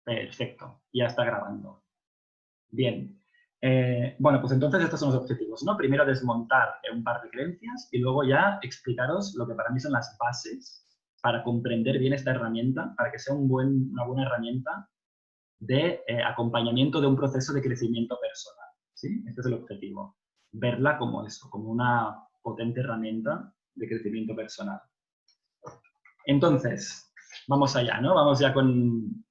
Perfecto, ya está grabando. Bien. Bueno, pues entonces estos son los objetivos, ¿no? Primero desmontar un par de creencias y luego ya explicaros lo que para mí son las bases para comprender bien esta herramienta, para que sea una buena herramienta de acompañamiento de un proceso de crecimiento personal, ¿sí? Este es el objetivo. Verla como eso, como una potente herramienta de crecimiento personal. Entonces, vamos allá, ¿no? Vamos ya con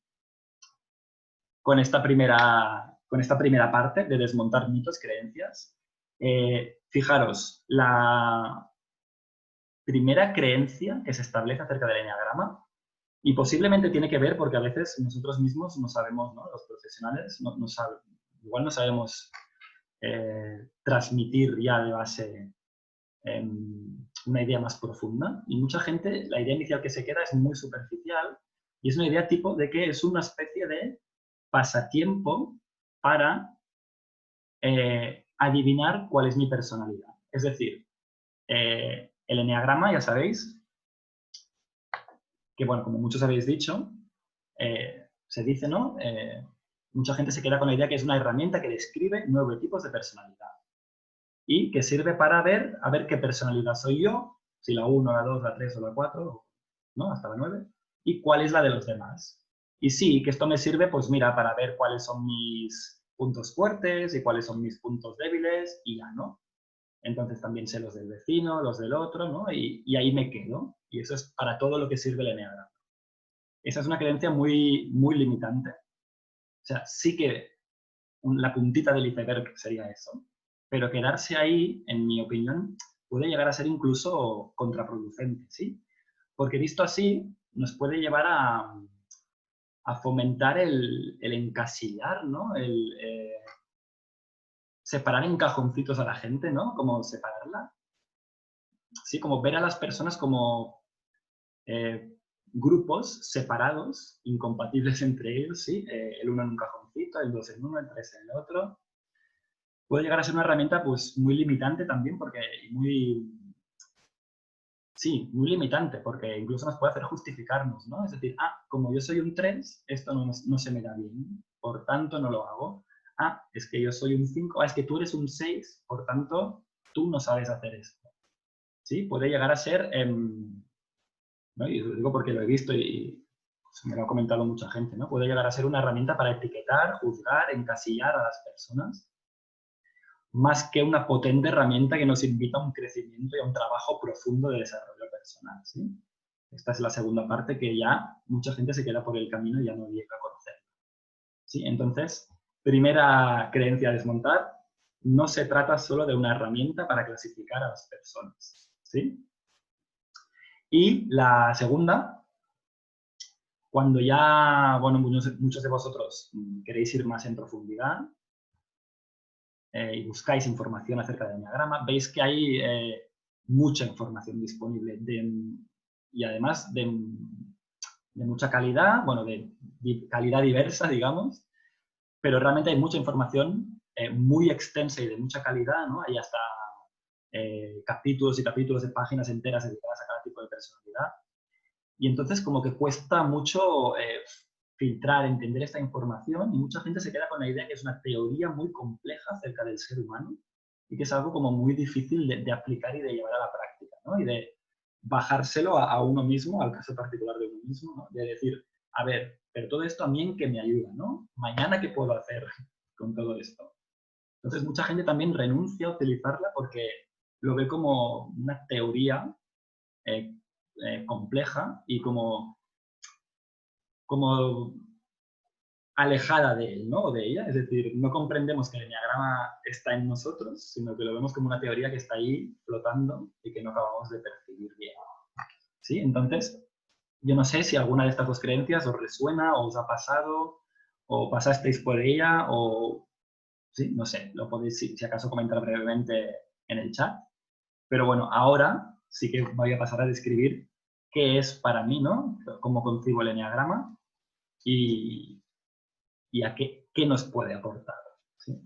esta primera parte de desmontar mitos, creencias. Fijaros, la primera creencia que se establece acerca del eneagrama, y posiblemente tiene que ver porque a veces nosotros mismos no sabemos, ¿no? Los profesionales, igual no sabemos transmitir ya de base una idea más profunda. Y mucha gente, la idea inicial que se queda es muy superficial y es una idea tipo de que es una especie de pasatiempo para adivinar cuál es mi personalidad. Es decir, el eneagrama, ya sabéis, que bueno, como muchos habéis dicho, se dice, ¿no? Mucha gente se queda con la idea que es una herramienta que describe 9 tipos de personalidad y que sirve para ver, a ver qué personalidad soy yo, si la 1, la 2, la 3 o la 4, ¿no? Hasta la 9, y cuál es la de los demás. Y sí, que esto me sirve, pues mira, para ver cuáles son mis puntos fuertes y cuáles son mis puntos débiles y ya, ¿no? Entonces también sé los del vecino, los del otro, ¿no? Y ahí me quedo. Y eso es para todo lo que sirve el eneagrama. Esa es una creencia muy, muy limitante. O sea, sí que la puntita del iceberg sería eso. Pero quedarse ahí, en mi opinión, puede llegar a ser incluso contraproducente, ¿sí? Porque visto así, nos puede llevar a fomentar el encasillar, ¿no? Separar en cajoncitos a la gente, ¿no? Como separarla. Sí, como ver a las personas como grupos separados, incompatibles entre ellos, ¿sí? El uno en un cajoncito, el 2 en uno, el 3 en el otro. Puede llegar a ser una herramienta pues muy limitante también porque muy limitante porque incluso nos puede hacer justificarnos, ¿no? Es decir, como yo soy un 3, esto no se me da bien, por tanto no lo hago. Es que yo soy un 5, es que tú eres un 6, por tanto tú no sabes hacer esto. ¿Sí? Puede llegar a ser, ¿no? Y lo digo porque lo he visto y pues, me lo ha comentado mucha gente, ¿no? Puede llegar a ser una herramienta para etiquetar, juzgar, encasillar a las personas más que una potente herramienta que nos invita a un crecimiento y a un trabajo profundo de desarrollo personal, ¿sí? Esta es la segunda parte que ya mucha gente se queda por el camino y ya no llega a conocer. ¿Sí? Entonces, primera creencia a desmontar, no se trata solo de una herramienta para clasificar a las personas, ¿sí? Y la segunda, cuando ya, bueno, muchos de vosotros queréis ir más en profundidad, y buscáis información acerca del eneagrama, veis que hay mucha información disponible y además de mucha calidad, bueno, de calidad diversa, digamos, pero realmente hay mucha información muy extensa y de mucha calidad, ¿no? Hay hasta capítulos y capítulos de páginas enteras dedicadas a cada tipo de personalidad. Y entonces como que cuesta mucho filtrar, entender esta información y mucha gente se queda con la idea que es una teoría muy compleja acerca del ser humano y que es algo como muy difícil de aplicar y de llevar a la práctica, ¿no? Y de bajárselo a uno mismo, al caso particular de uno mismo, ¿no? De decir, a ver, pero todo esto a mí en qué me ayuda, ¿no? Mañana, ¿qué puedo hacer con todo esto? Entonces, mucha gente también renuncia a utilizarla porque lo ve como una teoría eh, compleja y como alejada de él, ¿no? O de ella. Es decir, no comprendemos que el eneagrama está en nosotros, sino que lo vemos como una teoría que está ahí flotando y que no acabamos de percibir bien. ¿Sí? Entonces, yo no sé si alguna de estas dos creencias os resuena, o os ha pasado, o pasasteis por ella, o sí, no sé, lo podéis, si acaso, comentar brevemente en el chat. Pero bueno, ahora sí que voy a pasar a describir qué es para mí, ¿no? Cómo concibo el eneagrama y a qué nos puede aportar. ¿Sí?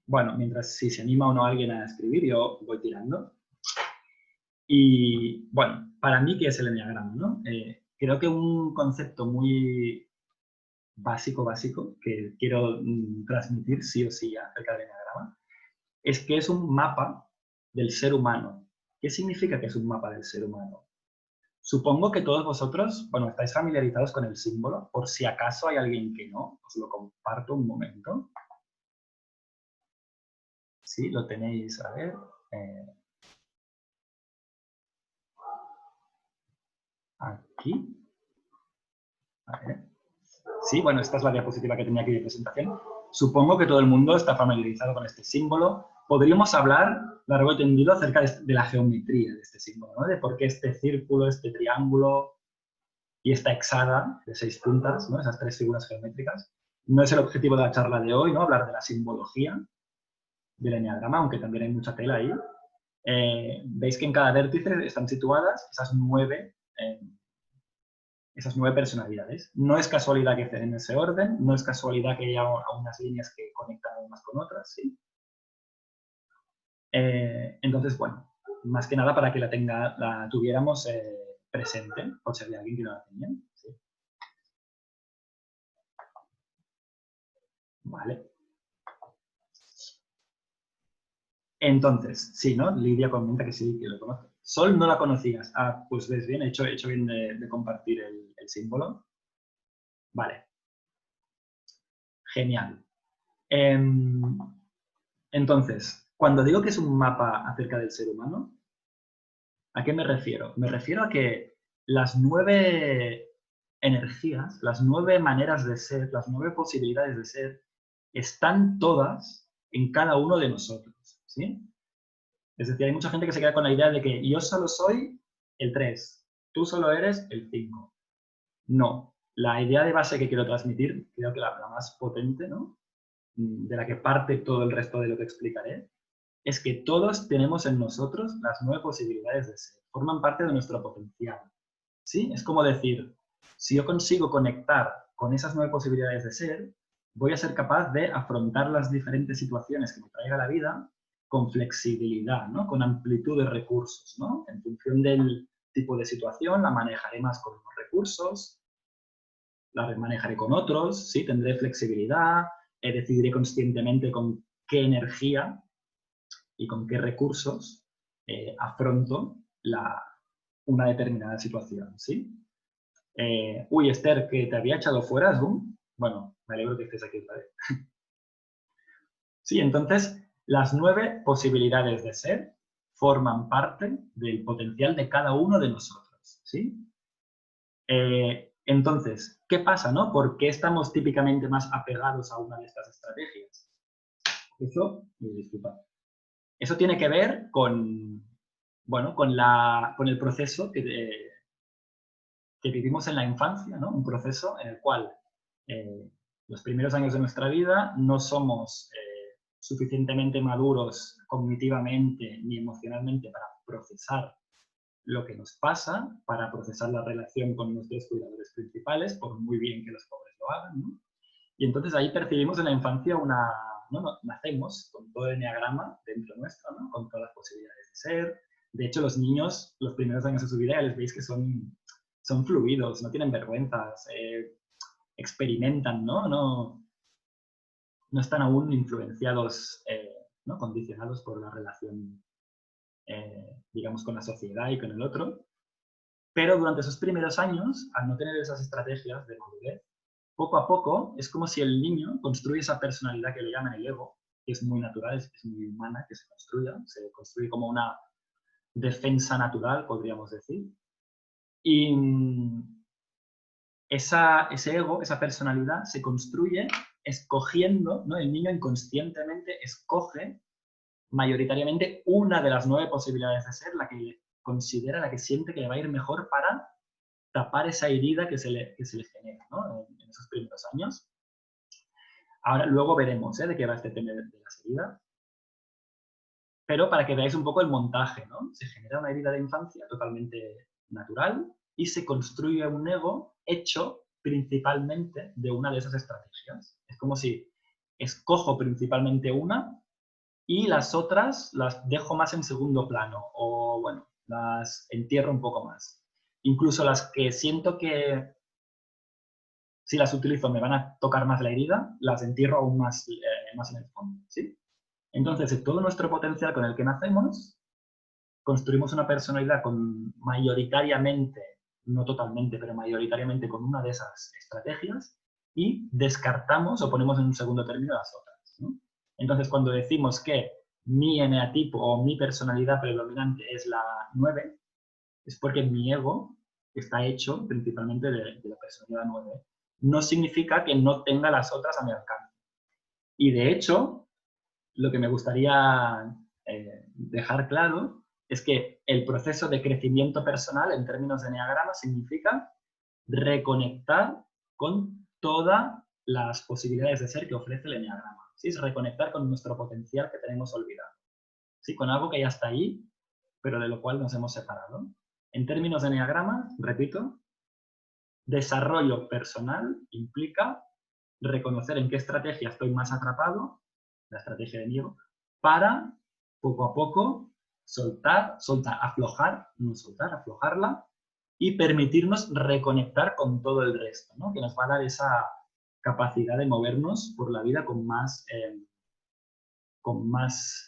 Bueno, mientras si se anima o no alguien a escribir, yo voy tirando. Y bueno, para mí, ¿qué es el eneagrama? ¿No? creo que un concepto muy básico que quiero transmitir sí o sí acerca del eneagrama es que es un mapa del ser humano. ¿Qué significa que es un mapa del ser humano? Supongo que todos vosotros, bueno, estáis familiarizados con el símbolo, por si acaso hay alguien que no, os lo comparto un momento. Sí, lo tenéis, a ver. Aquí. A ver. Sí, bueno, esta es la diapositiva que tenía aquí de presentación. Supongo que todo el mundo está familiarizado con este símbolo. Podríamos hablar largo y tendido acerca de la geometría de este símbolo, ¿no? De por qué este círculo, este triángulo y esta hexada de 6 puntas, ¿no? Esas 3 figuras geométricas. No es el objetivo de la charla de hoy, ¿no? Hablar de la simbología del eneagrama, aunque también hay mucha tela ahí. Veis que en cada vértice están situadas esas 9 personalidades. No es casualidad que estén en ese orden, no es casualidad que haya unas líneas que conectan unas con otras, ¿sí? Entonces, bueno, más que nada para que la tuviéramos presente, por si había alguien que no la tenía. ¿Sí? Vale. Entonces, sí, ¿no? Lidia comenta que sí, que lo conoce. Sol no la conocías. Ah, pues ves bien, he hecho bien de compartir el símbolo. Vale. Genial. Entonces, cuando digo que es un mapa acerca del ser humano, ¿a qué me refiero? Me refiero a que las 9 energías, las 9 maneras de ser, las 9 posibilidades de ser, están todas en cada uno de nosotros, ¿sí? Es decir, hay mucha gente que se queda con la idea de que yo solo soy el 3, tú solo eres el 5. No, la idea de base que quiero transmitir, creo que la más potente, ¿no? De la que parte todo el resto de lo que explicaré, es que todos tenemos en nosotros las 9 posibilidades de ser, forman parte de nuestro potencial. ¿Sí? Es como decir, si yo consigo conectar con esas 9 posibilidades de ser, voy a ser capaz de afrontar las diferentes situaciones que me traiga la vida con flexibilidad, ¿no? Con amplitud de recursos, ¿no? En función del tipo de situación, la manejaré más con unos recursos, la manejaré con otros, ¿sí? Tendré flexibilidad, decidiré conscientemente con qué energía y con qué recursos afronto una determinada situación, ¿sí? Uy, Esther, que te había echado fuera Zoom. Bueno, me alegro que estés aquí otra vez. Sí, entonces, las 9 posibilidades de ser forman parte del potencial de cada uno de nosotros, ¿sí? Entonces, ¿qué pasa, no? ¿Por qué estamos típicamente más apegados a una de estas estrategias? Disculpa. Eso tiene que ver con, bueno, con el proceso que vivimos en la infancia, ¿no? Un proceso en el cual los primeros años de nuestra vida no somos suficientemente maduros cognitivamente ni emocionalmente para procesar lo que nos pasa, para procesar la relación con nuestros cuidadores principales, por muy bien que los pobres lo hagan, ¿no? Y entonces ahí percibimos en la infancia ¿no? Nacemos con todo el eneagrama dentro nuestro, ¿no? Con todas las posibilidades de ser. De hecho, los niños, los primeros años de su vida, ya les veis que son fluidos, no tienen vergüenzas, experimentan, ¿no? No están aún influenciados, ¿no? Condicionados por la relación, digamos, con la sociedad y con el otro. Pero durante esos primeros años, al no tener esas estrategias de madurez, poco a poco es como si el niño construye esa personalidad que le llaman el ego, que es muy natural, es muy humana que se construye como una defensa natural, podríamos decir. Y ese ego, esa personalidad, se construye escogiendo, ¿no? El niño inconscientemente escoge mayoritariamente una de las 9 posibilidades de ser, la que considera, la que siente que le va a ir mejor para tapar esa herida que se le genera, ¿no? En esos primeros años. Ahora, luego veremos de qué va este tema de las heridas. Pero para que veáis un poco el montaje, ¿no? Se genera una herida de infancia totalmente natural y se construye un ego hecho principalmente de una de esas estrategias. Es como si escojo principalmente una y las otras las dejo más en segundo plano o, bueno, las entierro un poco más. incluso las que siento que si las utilizo me van a tocar más la herida, las entierro aún más, más en el fondo, ¿sí? Entonces, todo nuestro potencial con el que nacemos, construimos una personalidad con mayoritariamente, no totalmente, pero mayoritariamente con una de esas estrategias y descartamos o ponemos en un segundo término las otras, ¿no? Entonces, cuando decimos que mi eneatipo o mi personalidad predominante es la 9, es porque mi ego está hecho principalmente de la personalidad 9. No significa que no tenga las otras a mi alcance. Y de hecho, lo que me gustaría dejar claro es que el proceso de crecimiento personal en términos de eneagrama significa reconectar con todas las posibilidades de ser que ofrece el eneagrama. ¿Sí? Es reconectar con nuestro potencial que tenemos olvidado. ¿Sí? Con algo que ya está ahí, pero de lo cual nos hemos separado. En términos de eneagrama, repito, desarrollo personal implica reconocer en qué estrategia estoy más atrapado, la estrategia de miedo, para poco a poco soltar, aflojar, no soltar, aflojarla y permitirnos reconectar con todo el resto, ¿no? Que nos va a dar esa capacidad de movernos por la vida con más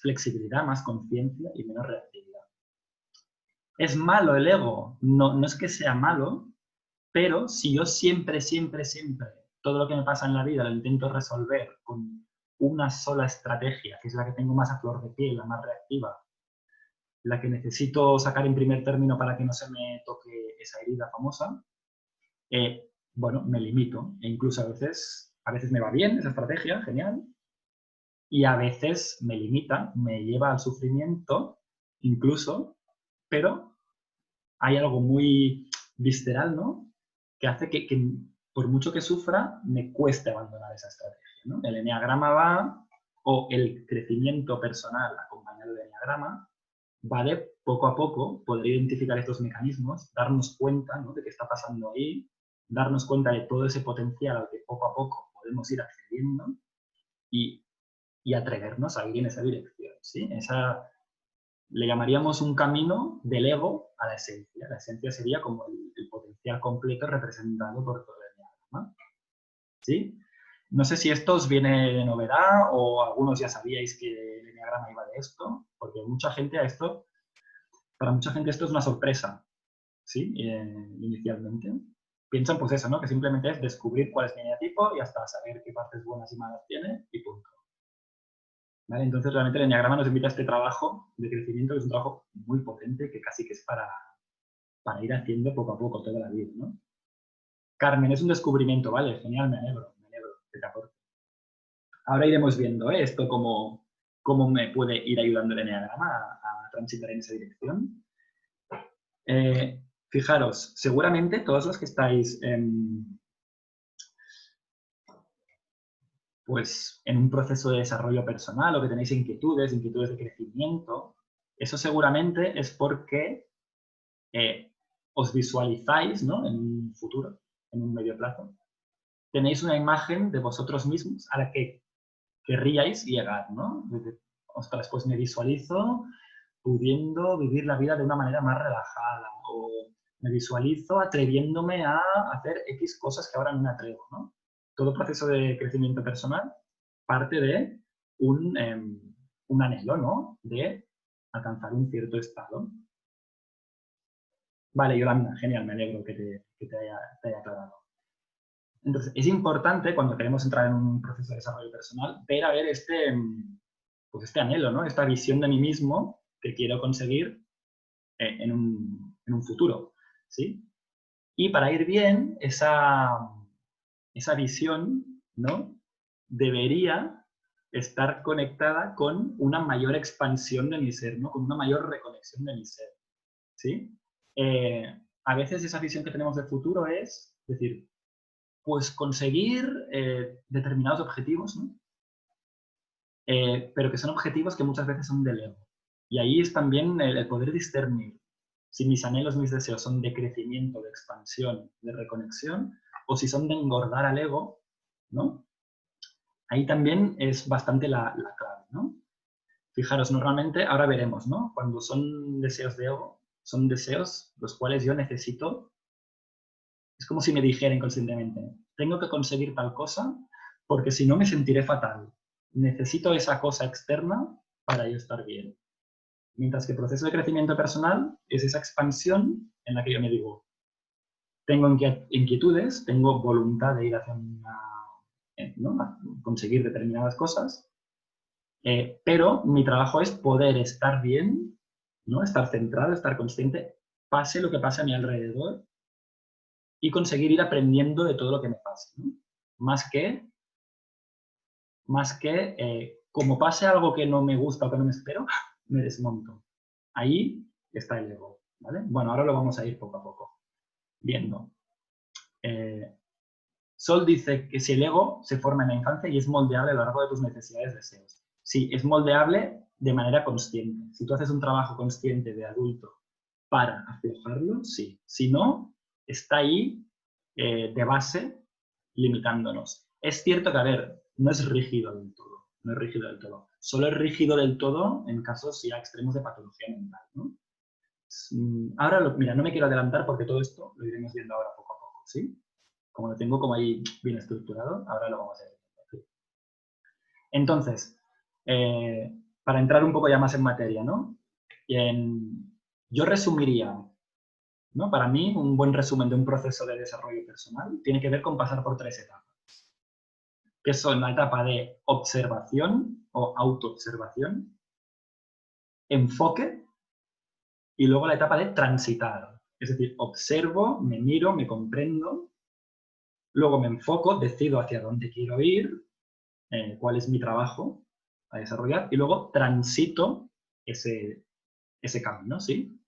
flexibilidad, más conciencia y menos reactividad. ¿Es malo el ego? No, no es que sea malo, pero si yo siempre, todo lo que me pasa en la vida lo intento resolver con una sola estrategia, que es la que tengo más a flor de piel, la más reactiva, la que necesito sacar en primer término para que no se me toque esa herida famosa, bueno, me limito. E incluso a veces me va bien esa estrategia, genial, y a veces me limita, me lleva al sufrimiento, incluso, pero hay algo muy visceral, ¿no? Que hace que por mucho que sufra, me cueste abandonar esa estrategia, ¿no? El eneagrama va, o el crecimiento personal acompañado del eneagrama, va de poco a poco poder identificar estos mecanismos, darnos cuenta, ¿no?, de qué está pasando ahí, darnos cuenta de todo ese potencial al que poco a poco podemos ir accediendo y atrevernos a ir en esa dirección, ¿sí? Le llamaríamos un camino del ego a la esencia. La esencia sería como el potencial completo representado por todo el eneagrama, ¿sí? No sé si esto os viene de novedad o algunos ya sabíais que el eneagrama iba de esto, porque para mucha gente esto es una sorpresa, ¿sí? Inicialmente. Piensan pues eso, ¿no? Que simplemente es descubrir cuál es mi eneatipo y hasta saber qué partes buenas y malas tiene y punto. ¿Vale? Entonces, realmente el eneagrama nos invita a este trabajo de crecimiento, que es un trabajo muy potente, que casi que es para ir haciendo poco a poco toda la vida, ¿no? Carmen, es un descubrimiento, vale, genial, me alegro que te aporte. Ahora iremos viendo esto, cómo me puede ir ayudando el eneagrama a transitar en esa dirección. Fijaros, seguramente todos los que estáis pues en un proceso de desarrollo personal o que tenéis inquietudes de crecimiento, eso seguramente es porque os visualizáis, ¿no?, en un futuro, en un medio plazo. Tenéis una imagen de vosotros mismos a la que querríais llegar, ¿no? Ostras, pues me visualizo pudiendo vivir la vida de una manera más relajada o me visualizo atreviéndome a hacer X cosas que ahora no me atrevo, ¿no? Todo proceso de crecimiento personal parte de un anhelo, ¿no?, de alcanzar un cierto estado. Vale, Yolanda, genial, me alegro que te haya aclarado. Entonces, es importante cuando queremos entrar en un proceso de desarrollo personal ver a ver este anhelo, ¿no?, esta visión de mí mismo que quiero conseguir en un futuro, ¿sí? Y para ir bien, esa visión, ¿no?, debería estar conectada con una mayor expansión de mi ser, ¿no?, con una mayor reconexión de mi ser, ¿sí? A veces esa visión que tenemos del futuro es decir, pues conseguir determinados objetivos, ¿no? Pero que son objetivos que muchas veces son del ego. Y ahí es también el poder discernir si mis anhelos, mis deseos son de crecimiento, de expansión, de reconexión, o si son de engordar al ego, ¿no? Ahí también es bastante la clave, ¿no? Fijaros, normalmente, ahora veremos, ¿no?, cuando son deseos de ego, son deseos los cuales yo necesito. Es como si me dijera inconscientemente, tengo que conseguir tal cosa porque si no me sentiré fatal. Necesito esa cosa externa para yo estar bien. Mientras que el proceso de crecimiento personal es esa expansión en la que yo me digo, tengo inquietudes, tengo voluntad de ir hacia ¿no? a conseguir determinadas cosas, pero mi trabajo es poder estar bien, ¿no? Estar centrado, estar consciente, pase lo que pase a mi alrededor y conseguir ir aprendiendo de todo lo que me pase, ¿no? Más que como pase algo que no me gusta o que no me espero, me desmonto. Ahí está el ego, ¿vale? Bueno, ahora lo vamos a ir poco a poco viendo. Sol dice que si el ego se forma en la infancia y es moldeable a lo largo de tus necesidades y deseos. Sí, es moldeable de manera consciente. Si tú haces un trabajo consciente de adulto para aflojarlo, sí. Si no, está ahí de base limitándonos. Es cierto que, a ver, no es rígido del todo. No es rígido del todo. Solo es rígido del todo en casos ya extremos de patología mental, ¿no? Ahora, mira, no me quiero adelantar porque todo esto lo iremos viendo ahora poco a poco, ¿sí? Como lo tengo como ahí bien estructurado, ahora lo vamos a ver. Entonces, para entrar un poco ya más en materia, ¿no? Yo resumiría, ¿no? Para mí, un buen resumen de un proceso de desarrollo personal tiene que ver con pasar por 3 etapas, que son la etapa de observación o autoobservación, enfoque y luego la etapa de transitar. Es decir, observo, me miro, me comprendo, luego me enfoco, decido hacia dónde quiero ir, cuál es mi trabajo a desarrollar y luego transito ese camino, ¿sí?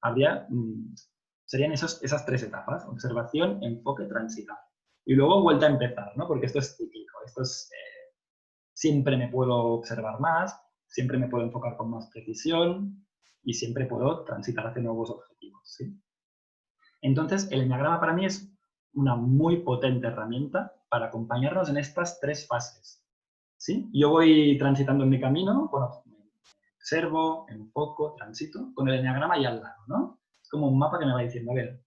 Serían esas 3 etapas, observación, enfoque, transitar. Y luego vuelta a empezar, ¿no? Porque esto es cíclico, siempre me puedo observar más, siempre me puedo enfocar con más precisión y siempre puedo transitar hacia nuevos objetivos, ¿sí? Entonces, el eneagrama para mí es una muy potente herramienta para acompañarnos en estas 3 fases, ¿sí? Yo voy transitando en mi camino, bueno, observo, enfoco, transito, con el eneagrama ahí al lado, ¿no? Es como un mapa que me va diciendo, a ver,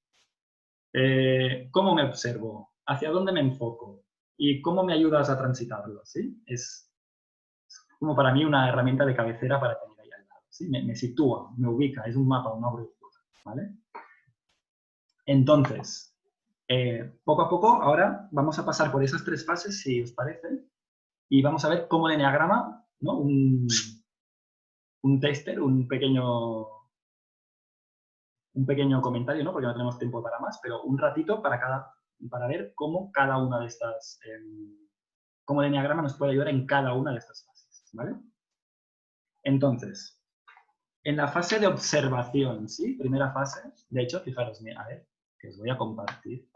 ¿cómo me observo? ¿Hacia dónde me enfoco? ¿Y cómo me ayudas a transitarlo? ¿Sí? Es como para mí una herramienta de cabecera para tener ahí al lado, ¿sí? Me sitúa, me ubica, es un mapa, una brújula, ¿vale? Entonces, poco a poco, ahora vamos a pasar por esas 3 fases, si os parece, y vamos a ver cómo el eneagrama, ¿no? Un tester, un pequeño comentario, ¿no? Porque no tenemos tiempo para más, pero un ratito para ver cómo cada una de estas, cómo el eneagrama nos puede ayudar en cada una de estas fases, ¿vale? Entonces, en la fase de observación, ¿sí? Primera fase, de hecho, fijaros, a ver, que os voy a compartir.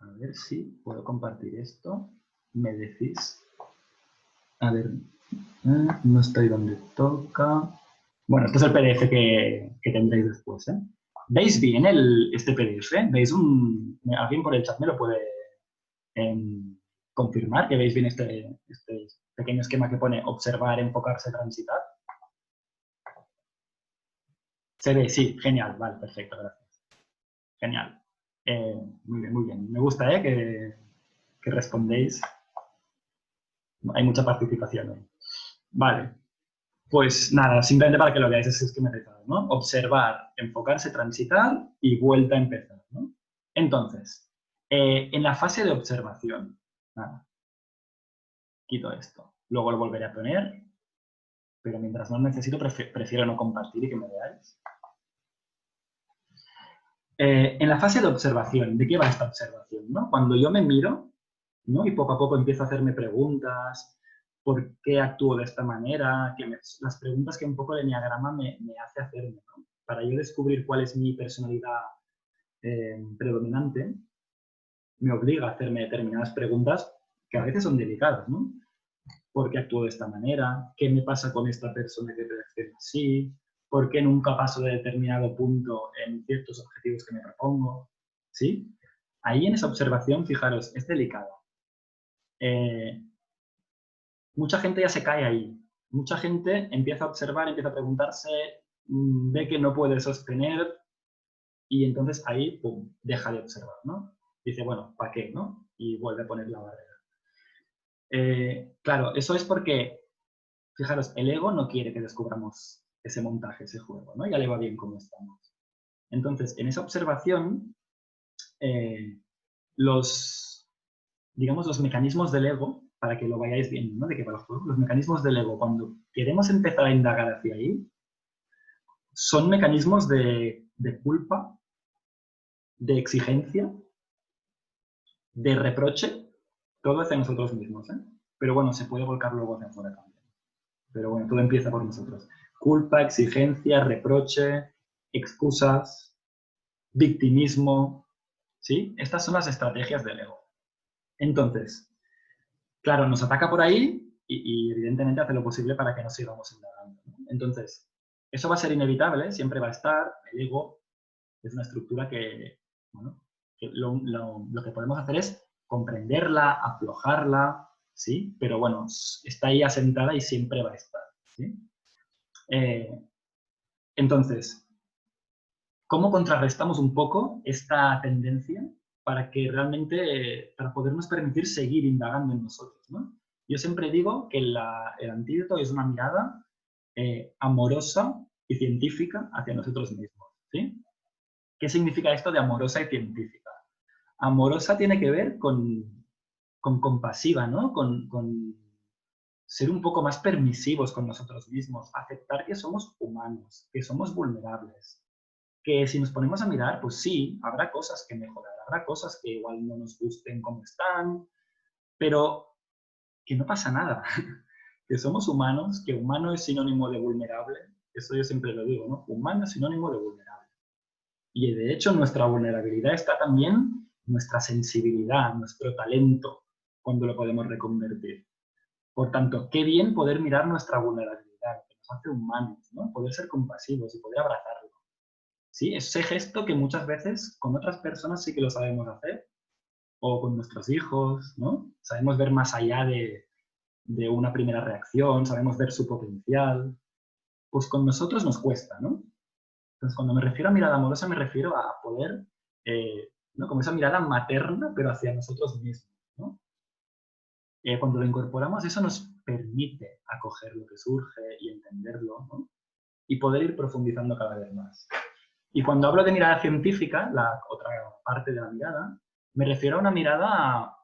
A ver si puedo compartir esto. Me decís. A ver, no estoy donde toca. Bueno, esto es el PDF que tendréis después, ¿eh? ¿Veis bien este PDF? ¿Veis alguien por el chat me lo puede confirmar que veis bien este pequeño esquema que pone observar, enfocarse, transitar? Se ve, sí, genial, vale, perfecto, gracias. Genial. Muy bien, muy bien. Me gusta, que respondéis. Hay mucha participación hoy. Vale. Pues nada, simplemente para que lo veáis, es esquematizado, ¿no? Observar, enfocarse, transitar y vuelta a empezar, ¿no? Entonces, en la fase de observación, nada, quito esto. Luego lo volveré a poner, pero mientras no lo necesito, prefiero no compartir y que me veáis. En la fase de observación, ¿de qué va esta observación, no? Cuando yo me miro, ¿no? Y poco a poco empiezo a hacerme preguntas, ¿por qué actúo de esta manera? Las preguntas que un poco el eneagrama me hace hacerme, ¿no? Para yo descubrir cuál es mi personalidad predominante, me obliga a hacerme determinadas preguntas que a veces son delicadas, ¿no? ¿Por qué actúo de esta manera? ¿Qué me pasa con esta persona que reacciona así? ¿Por qué nunca paso de determinado punto en ciertos objetivos que me propongo? ¿Sí? Ahí en esa observación, fijaros, es delicada. Mucha gente ya se cae ahí, mucha gente empieza a observar, empieza a preguntarse, ve que no puede sostener y entonces ahí, pum, deja de observar, ¿no? Dice, bueno, ¿para qué, no? Y vuelve a poner la barrera. Claro, eso es porque, fijaros, el ego no quiere que descubramos ese montaje, ese juego, ¿no? Ya le va bien como estamos. Entonces, en esa observación, digamos, los mecanismos del ego, para que lo vayáis viendo, ¿no? De qué va el juego, los mecanismos del ego, cuando queremos empezar a indagar hacia ahí, son mecanismos de culpa, de exigencia, de reproche, todo hacia nosotros mismos, ¿eh? Pero bueno, se puede volcar luego hacia afuera también. Pero bueno, todo empieza por nosotros. Culpa, exigencia, reproche, excusas, victimismo, ¿sí? Estas son las estrategias del ego. Entonces, claro, nos ataca por ahí y evidentemente hace lo posible para que no sigamos indagando, ¿no? Entonces, eso va a ser inevitable, siempre va a estar. El ego es una estructura que, bueno, que lo que podemos hacer es comprenderla, aflojarla, ¿sí? Pero bueno, está ahí asentada y siempre va a estar, ¿sí? Entonces, ¿cómo contrarrestamos un poco esta tendencia para que realmente, para podernos permitir seguir indagando en nosotros, ¿no? Yo siempre digo que el antídoto es una mirada amorosa y científica hacia nosotros mismos, ¿sí? ¿Qué significa esto de amorosa y científica? Amorosa tiene que ver con compasiva, ¿no? Con ser un poco más permisivos con nosotros mismos, aceptar que somos humanos, que somos vulnerables, que si nos ponemos a mirar, pues sí, habrá cosas que mejorar, habrá cosas que igual no nos gusten como están, pero que no pasa nada, que somos humanos, que humano es sinónimo de vulnerable, eso yo siempre lo digo, ¿no? Humano es sinónimo de vulnerable. Y de hecho nuestra vulnerabilidad está también nuestra sensibilidad, nuestro talento, cuando lo podemos reconvertir. Por tanto, qué bien poder mirar nuestra vulnerabilidad, que nos hace humanos, ¿no? Poder ser compasivos y poder abrazarlo. ¿Sí? Ese gesto que muchas veces con otras personas sí que lo sabemos hacer, o con nuestros hijos, ¿no? Sabemos ver más allá de una primera reacción, sabemos ver su potencial. Pues con nosotros nos cuesta, ¿no? Entonces, cuando me refiero a mirada amorosa, me refiero a poder, ¿no? Como esa mirada materna, pero hacia nosotros mismos, ¿no? Cuando lo incorporamos, eso nos permite acoger lo que surge y entenderlo, ¿no? Y poder ir profundizando cada vez más. Y cuando hablo de mirada científica, la otra parte de la mirada, me refiero a una mirada,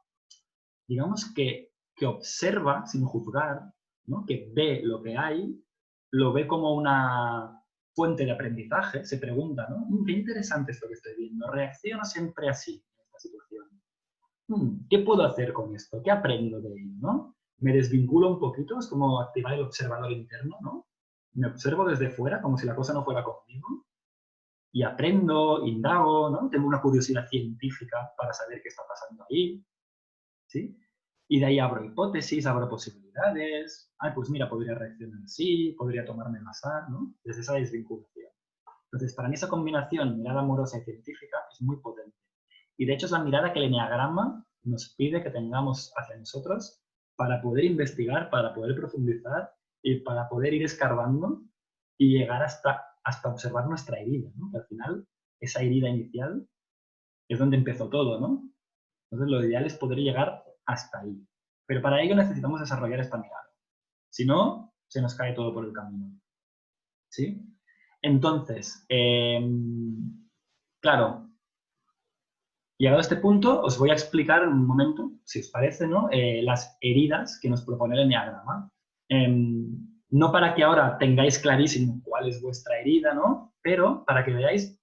digamos, que observa sin juzgar, ¿no? Que ve lo que hay, lo ve como una fuente de aprendizaje, se pregunta, ¿no? Qué interesante esto que estoy viendo, reacciono siempre así en esta situación. ¿Qué puedo hacer con esto? ¿Qué aprendo de ello, no? Me desvinculo un poquito, es como activar el observador interno, ¿no? Me observo desde fuera, como si la cosa no fuera conmigo, y aprendo, indago, ¿no? Tengo una curiosidad científica para saber qué está pasando ahí, ¿sí? Y de ahí abro hipótesis, abro posibilidades. Ay, pues mira, podría reaccionar así, podría tomarme más A, ¿no? Desde esa desvinculación. Entonces, para mí esa combinación, mirada amorosa y científica, es muy potente. Y de hecho es la mirada que el eneagrama nos pide que tengamos hacia nosotros para poder investigar, para poder profundizar y para poder ir escarbando y llegar hasta observar nuestra herida, ¿no? Que al final, esa herida inicial es donde empezó todo, ¿no? Entonces, lo ideal es poder llegar hasta ahí. Pero para ello necesitamos desarrollar esta mirada. Si no, se nos cae todo por el camino. ¿Sí? Entonces, claro, llegado a este punto, os voy a explicar en un momento, si os parece, ¿no? Las heridas que nos propone el enneagrama. No para que ahora tengáis clarísimo cuál es vuestra herida, ¿no? Pero para que veáis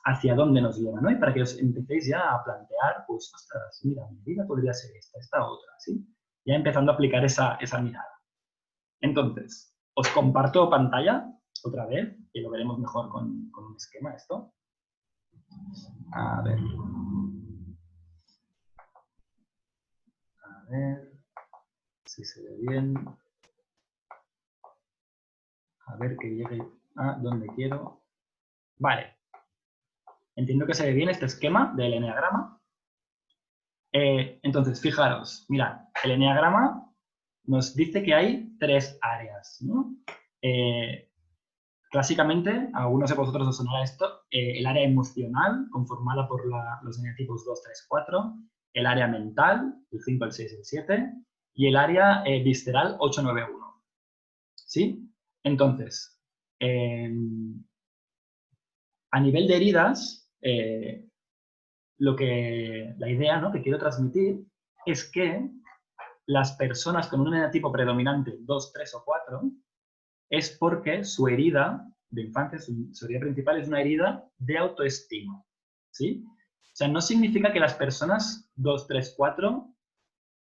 hacia dónde nos lleva, ¿no? Y para que os empecéis ya a plantear, pues, ostras, mira, mi herida podría ser esta otra, ¿sí? Ya empezando a aplicar esa mirada. Entonces, os comparto pantalla otra vez, que lo veremos mejor con un esquema esto. A ver. A ver si se ve bien. A ver que llegue a donde quiero. Vale. Entiendo que se ve bien este esquema del eneagrama. Entonces, fijaros, mirad, el eneagrama nos dice que hay 3 áreas, ¿no? Clásicamente, a algunos de vosotros os sonará esto, el área emocional, conformada por los eneatipos 2, 3, 4, el área mental, el 5, el 6 y el 7, y el área visceral 8, 9, 1. ¿Sí? Entonces, a nivel de heridas, la idea, ¿no?, que quiero transmitir es que las personas con un eneatipo predominante 2, 3 o 4 es porque su herida de infancia, su herida principal es una herida de autoestima. ¿Sí? O sea, no significa que las personas 2, 3, 4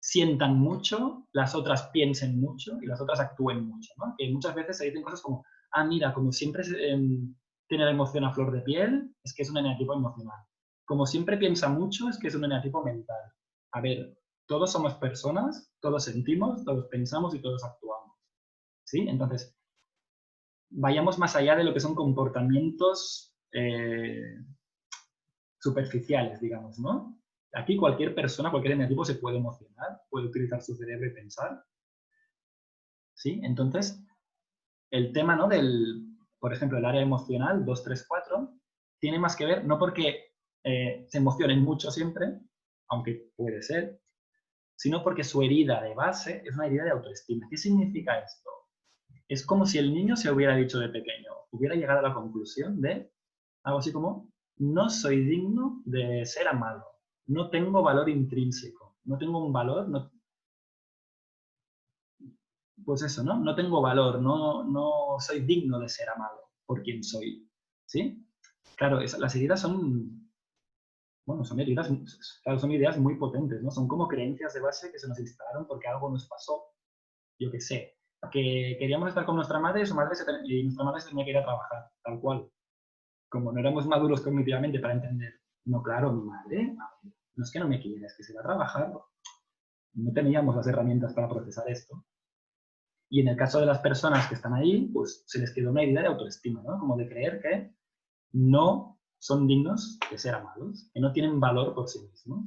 sientan mucho, las otras piensen mucho y las otras actúen mucho, ¿no? Que muchas veces se dicen cosas como, ah, mira, como siempre tiene la emoción a flor de piel, es que es un eneatipo emocional. Como siempre piensa mucho, es que es un eneatipo mental. A ver, todos somos personas, todos sentimos, todos pensamos y todos actuamos. ¿Sí? Entonces, vayamos más allá de lo que son comportamientos superficiales, digamos, ¿no? Aquí cualquier persona, cualquier eneatipo se puede emocionar, puede utilizar su cerebro y pensar, ¿sí? Entonces, el tema, ¿no?, por ejemplo, el área emocional, 2, 3, 4, tiene más que ver, no porque se emocionen mucho siempre, aunque puede ser, sino porque su herida de base es una herida de autoestima. ¿Qué significa esto? Es como si el niño se hubiera dicho de pequeño, hubiera llegado a la conclusión de algo así como, no soy digno de ser amado, no tengo valor intrínseco, no tengo un valor, pues eso, ¿no? No tengo valor, no soy digno de ser amado por quien soy, ¿sí? Claro, las heridas son, bueno, son heridas, claro, son ideas muy potentes, ¿no? Son como creencias de base que se nos instalaron porque algo nos pasó, yo qué sé, que queríamos estar con nuestra madre y nuestra madre se tenía que ir a trabajar, tal cual. Como no éramos maduros cognitivamente para entender, no, claro, mi madre, no es que no me quiera, es que se va a trabajar. No teníamos las herramientas para procesar esto. Y en el caso de las personas que están ahí, pues se les quedó una idea de autoestima, ¿no? Como de creer que no son dignos de ser amados, que no tienen valor por sí mismos.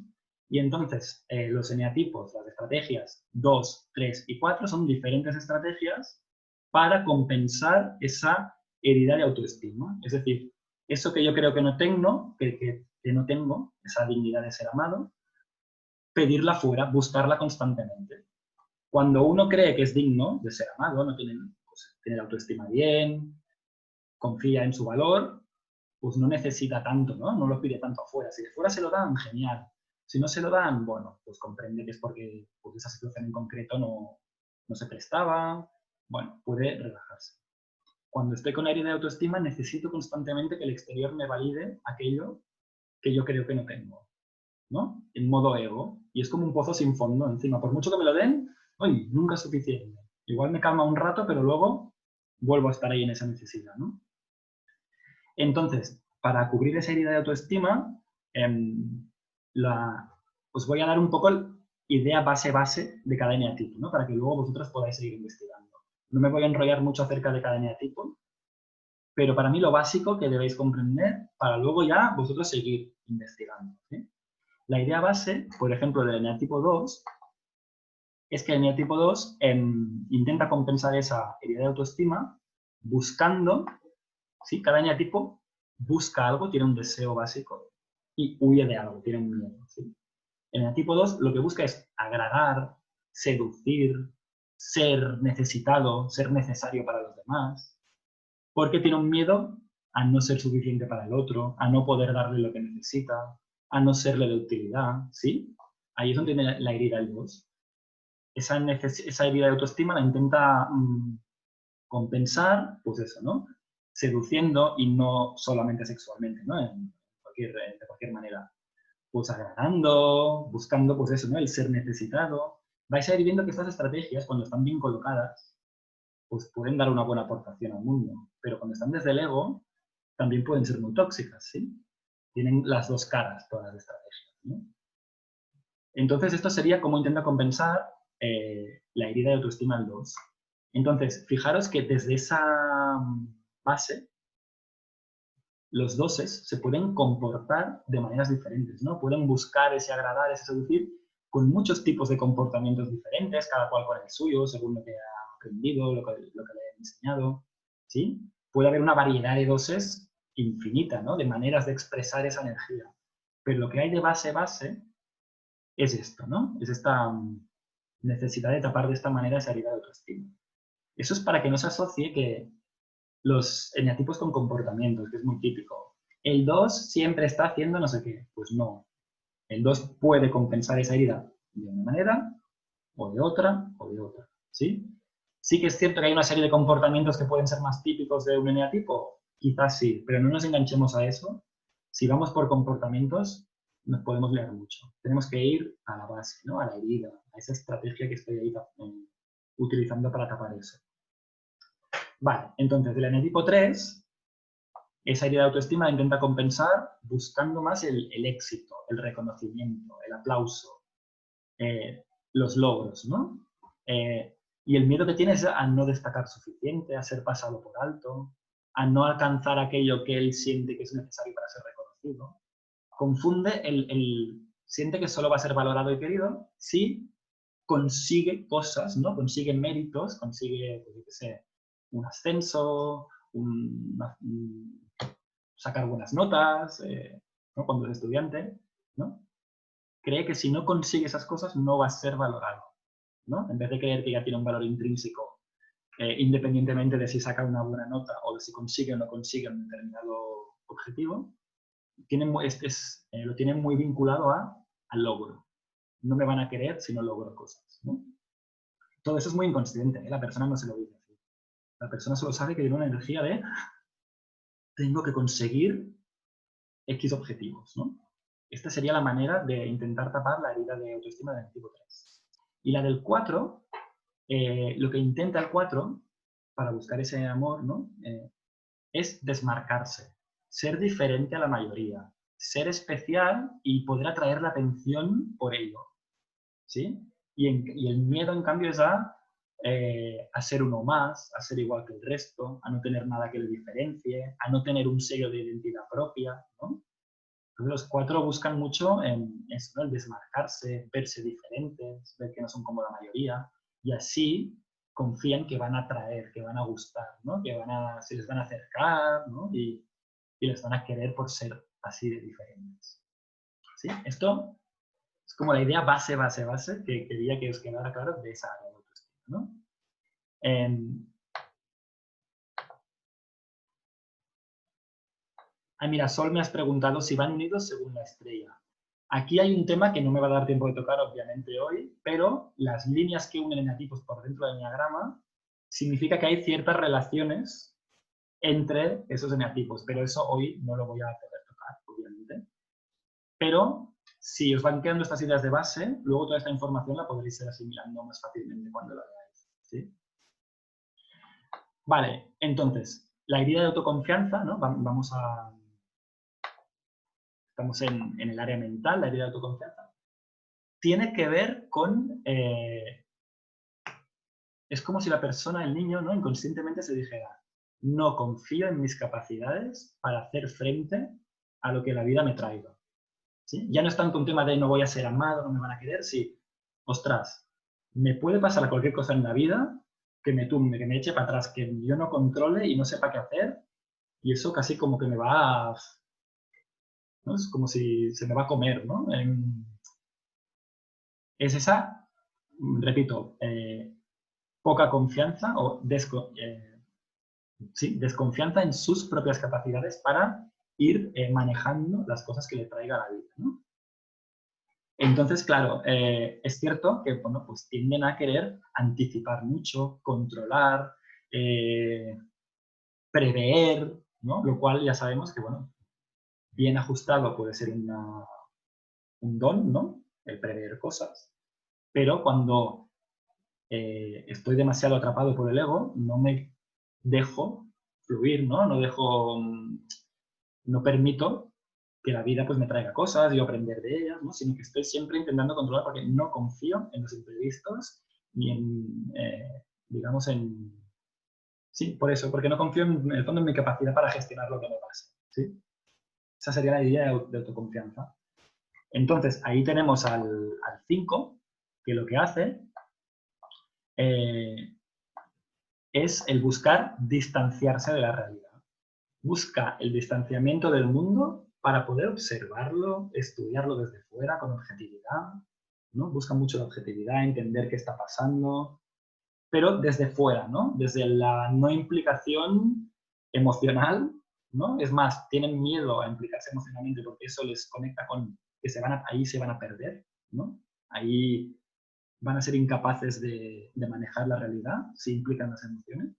Y entonces, los eneatipos, las estrategias 2, 3 y 4 son diferentes estrategias para compensar esa herida de autoestima. Es decir, eso que yo creo que no tengo, que no tengo, esa dignidad de ser amado, pedirla fuera, buscarla constantemente. Cuando uno cree que es digno de ser amado, no tiene, pues, tiene la autoestima bien, confía en su valor, pues no necesita tanto, ¿no? No lo pide tanto afuera. Si de fuera se lo dan, genial. Si no se lo dan, bueno, pues comprende que es porque pues, esa situación en concreto no se prestaba. Bueno, puede relajarse. Cuando estoy con herida de autoestima, necesito constantemente que el exterior me valide aquello que yo creo que no tengo, ¿no? En modo ego. Y es como un pozo sin fondo encima. Por mucho que me lo den, uy, nunca es suficiente. Igual me calma un rato, pero luego vuelvo a estar ahí en esa necesidad, ¿no? Entonces, para cubrir esa herida de autoestima, os voy a dar un poco idea base de cada eneatipo, ¿no? Para que luego vosotros podáis seguir investigando. No me voy a enrollar mucho acerca de cada eneatipo, pero para mí lo básico que debéis comprender para luego ya vosotros seguir investigando, ¿sí? La idea base, por ejemplo, del eneatipo 2, es que el eneatipo 2 intenta compensar esa herida de autoestima buscando, ¿sí? Cada eneatipo busca algo, tiene un deseo básico y huye de algo, tiene un miedo, ¿sí? El eneatipo 2 lo que busca es agradar, seducir, ser necesitado, ser necesario para los demás, porque tiene un miedo a no ser suficiente para el otro, a no poder darle lo que necesita, a no serle de utilidad, ¿sí? Ahí es donde tiene la herida el 2. Esa herida de autoestima la intenta compensar, pues eso, ¿no? Seduciendo y no solamente sexualmente, ¿no? De cualquier manera. Pues agradando, buscando, pues eso, ¿no? El ser necesitado. Vais a ir viendo que estas estrategias, cuando están bien colocadas, pues pueden dar una buena aportación al mundo. Pero cuando están desde el ego, también pueden ser muy tóxicas, ¿sí? Tienen las dos caras todas las estrategias, ¿no? Entonces, esto sería cómo intenta compensar la herida de autoestima al 2. Entonces, fijaros que desde esa base, los doses se pueden comportar de maneras diferentes, ¿no? Pueden buscar ese agradar, ese seducir, con muchos tipos de comportamientos diferentes, cada cual con el suyo, según lo que ha aprendido, lo que le han enseñado, ¿sí? Puede haber una variedad de doses infinita, ¿no? De maneras de expresar esa energía. Pero lo que hay de base es esto, ¿no? Es esta necesidad de tapar de esta manera esa herida de autoestima. Eso es para que no se asocie que los eneatipos con comportamientos, que es muy típico. El 2 siempre está haciendo no sé qué. Pues no. El 2 puede compensar esa herida de una manera, o de otra, ¿sí? Sí que es cierto que hay una serie de comportamientos que pueden ser más típicos de un eneatipo, quizás sí, pero no nos enganchemos a eso. Si vamos por comportamientos, nos podemos liar mucho. Tenemos que ir a la base, ¿no? A la herida, a esa estrategia que estoy ahí utilizando para tapar eso. Vale, entonces, del eneatipo 3, esa herida de autoestima la intenta compensar buscando más el éxito, el reconocimiento, el aplauso, los logros, ¿no? Y el miedo que tiene es a no destacar suficiente, a ser pasado por alto, a no alcanzar aquello que él siente que es necesario para ser reconocido. Confunde, siente que solo va a ser valorado y querido si consigue cosas, ¿no? Consigue méritos, consigue, pues, yo qué sé, un ascenso, sacar buenas notas, ¿no? Cuando es estudiante, ¿no? Cree que si no consigue esas cosas no va a ser valorado, ¿no? En vez de creer que ya tiene un valor intrínseco, independientemente de si saca una buena nota o de si consigue o no consigue un determinado objetivo, lo tienen muy vinculado al logro. No me van a querer si no logro cosas, ¿no? Todo eso es muy inconsciente, ¿eh? La persona no se lo dice así. La persona solo sabe que tiene una energía de tengo que conseguir X objetivos, ¿no? Esta sería la manera de intentar tapar la herida de autoestima del tipo 3. Y la del 4, lo que intenta el 4 para buscar ese amor, ¿no? Es desmarcarse, ser diferente a la mayoría, ser especial y poder atraer la atención por ello, ¿sí? Y el miedo, en cambio, es a ser uno más, a ser igual que el resto, a no tener nada que le diferencie, a no tener un sello de identidad propia, ¿no? Entonces los 4 buscan mucho en eso, ¿no? El desmarcarse, verse diferentes, ver que no son como la mayoría, y así confían que van a atraer, que van a gustar, ¿no? Que se les van a acercar, ¿no? Y les van a querer por ser así de diferentes. ¿Sí? Esto es como la idea base que quería que os quedara claro de esa área de autoestima, ¿no? Mira, Sol, me has preguntado si van unidos según la estrella. Aquí hay un tema que no me va a dar tiempo de tocar, obviamente, hoy, pero las líneas que unen eneatipos por dentro del eneagrama significa que hay ciertas relaciones entre esos eneatipos, pero eso hoy no lo voy a poder tocar, obviamente. Pero si os van quedando estas ideas de base, luego toda esta información la podréis ir asimilando más fácilmente cuando la veáis, ¿sí? Vale, entonces, la herida de autoconfianza, ¿no? Estamos en el área mental, la herida de autoconfianza, tiene que ver con... es como si la persona, el niño, ¿no? Inconscientemente se dijera, no confío en mis capacidades para hacer frente a lo que la vida me traiga. ¿Sí? Ya no es tanto un tema de no voy a ser amado, no me van a querer, sí, ostras, me puede pasar cualquier cosa en la vida que me tumbe, que me eche para atrás, que yo no controle y no sepa qué hacer, y eso casi como que me va a... ¿no? Es como si se me va a comer, ¿no? Es esa, repito, poca confianza o desconfianza en sus propias capacidades para ir manejando las cosas que le traiga la vida, ¿no? Entonces, claro, es cierto que bueno, pues tienden a querer anticipar mucho, controlar, prever, ¿no? Lo cual ya sabemos que, bueno, bien ajustado puede ser un don, ¿no? El prever cosas, pero cuando estoy demasiado atrapado por el ego, no me dejo fluir, ¿no? No permito que la vida pues me traiga cosas y yo aprender de ellas, ¿no? Sino que estoy siempre intentando controlar porque no confío en los imprevistos ni en, digamos, Sí, por eso, porque no confío en el fondo en mi capacidad para gestionar lo que me pasa, ¿sí? Esa sería la idea de autoconfianza. Entonces, ahí tenemos al 5, que lo que hace es el buscar distanciarse de la realidad. Busca el distanciamiento del mundo para poder observarlo, estudiarlo desde fuera con objetividad, ¿no? Busca mucho la objetividad, entender qué está pasando, pero desde fuera, ¿no? Desde la no implicación emocional, ¿no? Es más, tienen miedo a implicarse emocionalmente porque eso les conecta con que ahí se van a perder, ¿no? Ahí van a ser incapaces de manejar la realidad si implican las emociones.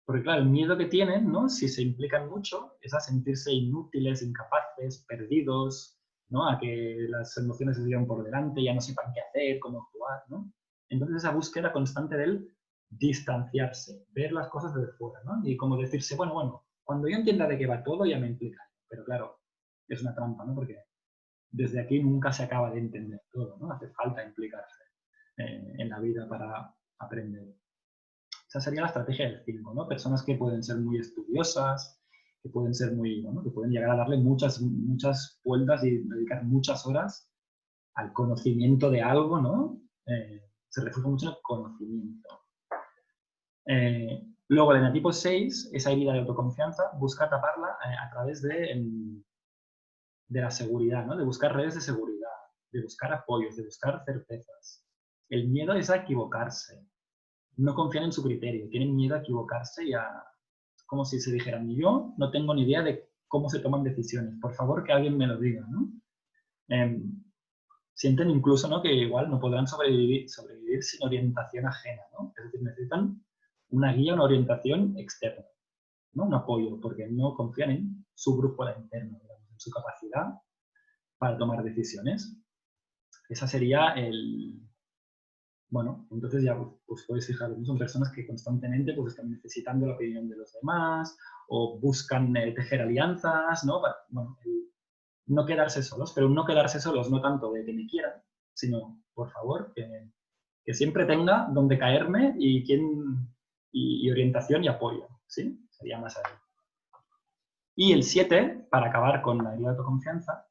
Porque claro, el miedo que tienen, ¿no? Si se implican mucho, es a sentirse inútiles, incapaces, perdidos, ¿no? A que las emociones se lleven por delante, ya no sepan qué hacer, cómo actuar, ¿no? Entonces esa búsqueda constante del distanciarse, ver las cosas desde fuera, ¿no? Y como decirse, bueno, cuando yo entienda de qué va todo ya me implica. Pero claro, es una trampa, ¿no? Porque desde aquí nunca se acaba de entender todo, ¿no? Hace falta implicarse en la vida para aprender. Esa sería la estrategia del 5, ¿no? Personas que pueden ser muy estudiosas, que pueden ser muy, ¿no? Que pueden llegar a darle muchas vueltas y dedicar muchas horas al conocimiento de algo, ¿no? Se refugia mucho en el conocimiento. Luego, el eneatipo 6, esa herida de autoconfianza, busca taparla a través de la seguridad, ¿no? De buscar redes de seguridad, de buscar apoyos, de buscar certezas. El miedo es a equivocarse. No confían en su criterio, tienen miedo a equivocarse y a, como si se dijeran, yo no tengo ni idea de cómo se toman decisiones, por favor que alguien me lo diga, ¿no? Sienten incluso, ¿no? Que igual no podrán sobrevivir sin orientación ajena, ¿no? Es decir, necesitan una guía, una orientación externa, ¿no? Un apoyo, porque no confían en su brújula interna, digamos, en su capacidad para tomar decisiones. Esa sería el, bueno, entonces ya pues podéis fijaros, ¿no? Son personas que constantemente pues, están necesitando la opinión de los demás o buscan tejer alianzas, ¿no? Para, bueno, no quedarse solos, pero no quedarse solos no tanto de que me quieran, sino, por favor, que siempre tenga donde caerme y orientación y apoyo, ¿sí? Sería más ahí. Y el 7, para acabar con la herida de autoconfianza,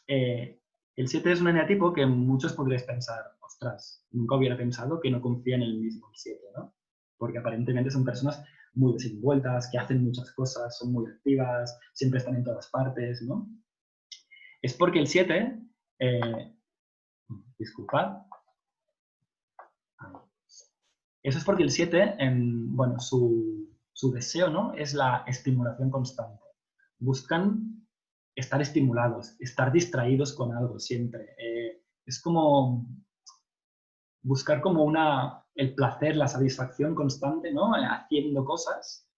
el 7 es un eneatipo que muchos podréis pensar, ostras, nunca hubiera pensado que no confía en el mismo el 7, ¿no? Porque aparentemente son personas muy desenvueltas, que hacen muchas cosas, son muy activas, siempre están en todas partes, ¿no? Es porque el 7, disculpad, eso es porque el 7, bueno, su deseo, ¿no? Es la estimulación constante. Buscan estar estimulados, estar distraídos con algo siempre. Es como buscar como el placer, la satisfacción constante, ¿no? Haciendo cosas,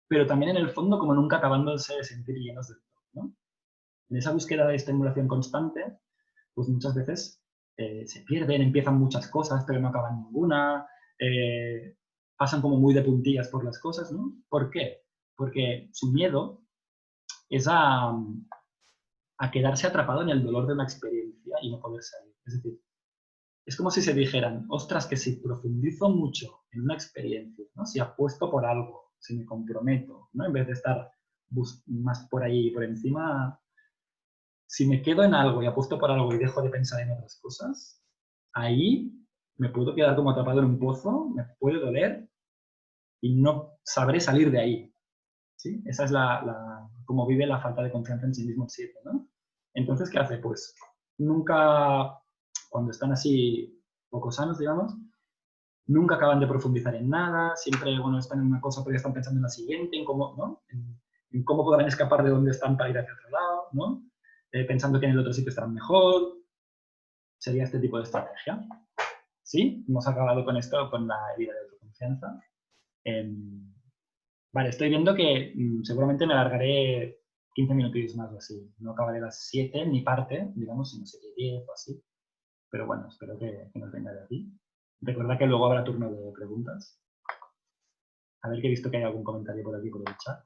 pero también en el fondo como nunca acabándose de sentir llenos de todo, ¿no? En esa búsqueda de estimulación constante, pues muchas veces se pierden, empiezan muchas cosas, pero no acaban ninguna, pasan como muy de puntillas por las cosas, ¿no? ¿Por qué? Porque su miedo es a quedarse atrapado en el dolor de una experiencia y no poder salir. Es decir, es como si se dijeran, ostras, que si profundizo mucho en una experiencia, ¿no? Si apuesto por algo, si me comprometo, ¿no? En vez de estar más por ahí, por encima, si me quedo en algo y apuesto por algo y dejo de pensar en otras cosas, ahí me puedo quedar como atrapado en un pozo, me puede doler y no sabré salir de ahí. ¿Sí? Esa es como vive la falta de confianza en sí mismo el 7, ¿no? Entonces, ¿qué hace? Pues nunca, cuando están así poco sanos, digamos, nunca acaban de profundizar en nada, siempre, bueno, están en una cosa pero ya están pensando en la siguiente, en cómo, ¿no? En cómo podrán escapar de donde están para ir hacia otro lado, ¿no? Pensando que en el otro sitio estarán mejor. Sería este tipo de estrategia. ¿Sí? Hemos acabado con esto, con la herida de autoconfianza. Vale, estoy viendo que seguramente me alargaré 15 minutos más o así. No acabaré las 7 ni parte, digamos, sino 7 y 10 o así. Pero bueno, espero que nos venga de aquí. Recuerda que luego habrá turno de preguntas. A ver que he visto que hay algún comentario por aquí por el chat.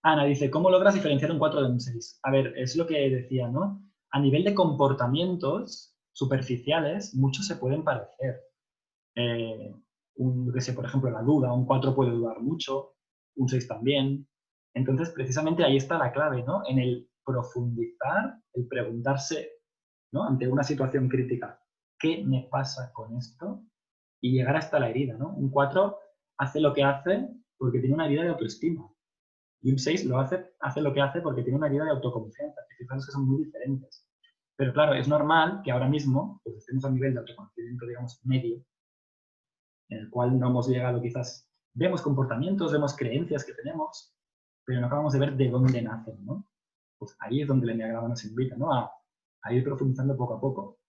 Ana dice, ¿cómo logras diferenciar un 4 de un 6? A ver, es lo que decía, ¿no? A nivel de comportamientos superficiales, muchos se pueden parecer. Yo qué sé, por ejemplo, la duda, un 4 puede dudar mucho, un 6 también. Entonces, precisamente ahí está la clave, ¿no? En el profundizar, el preguntarse, ¿no? Ante una situación crítica, ¿qué me pasa con esto? Y llegar hasta la herida, ¿no? Un 4 hace lo que hace porque tiene una herida de autoestima. Y un 6 hace lo que hace porque tiene una herida de autoconfianza. Que fijaros que son muy diferentes. Pero claro, es normal que ahora mismo pues, estemos a un nivel de autoconocimiento, digamos, medio, en el cual no hemos llegado quizás, vemos comportamientos, vemos creencias que tenemos, pero no acabamos de ver de dónde nacen, ¿no? Pues ahí es donde el enneagrama nos invita, ¿no? A ir profundizando poco a poco,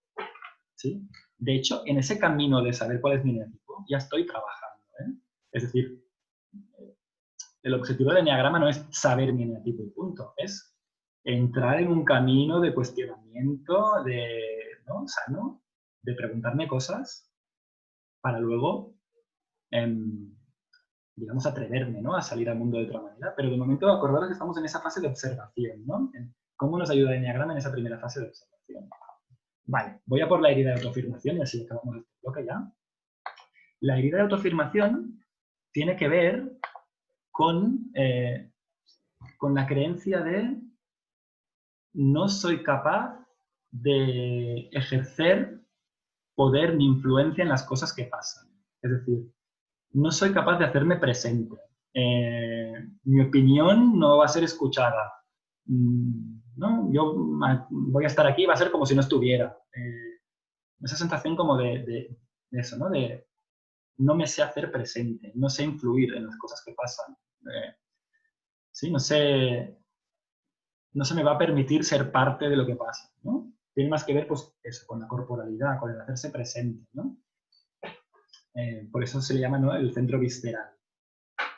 ¿sí? De hecho, en ese camino de saber cuál es mi eneatipo, ya estoy trabajando, ¿eh? Es decir, el objetivo del enneagrama no es saber mi eneatipo y punto, es entrar en un camino de cuestionamiento, ¿no? Sano, de preguntarme cosas para luego digamos, atreverme, ¿no? A salir al mundo de otra manera. Pero de momento, acordaros que estamos en esa fase de observación, ¿no? ¿Cómo nos ayuda el enneagrama en esa primera fase de observación? Vale, voy a por la herida de autoafirmación y así acabamos este bloque ya. La herida de autoafirmación tiene que ver con la creencia de no soy capaz de ejercer poder ni influencia en las cosas que pasan. Es decir, no soy capaz de hacerme presente. Mi opinión no va a ser escuchada. ¿No? Yo voy a estar aquí y va a ser como si no estuviera. Esa sensación como de eso, ¿no? De no me sé hacer presente, no sé influir en las cosas que pasan. Sí, no se me va a permitir ser parte de lo que pasa, ¿no? Tiene más que ver, pues, eso, con la corporalidad, con el hacerse presente, ¿no? Por eso se le llama, ¿no?, el centro visceral.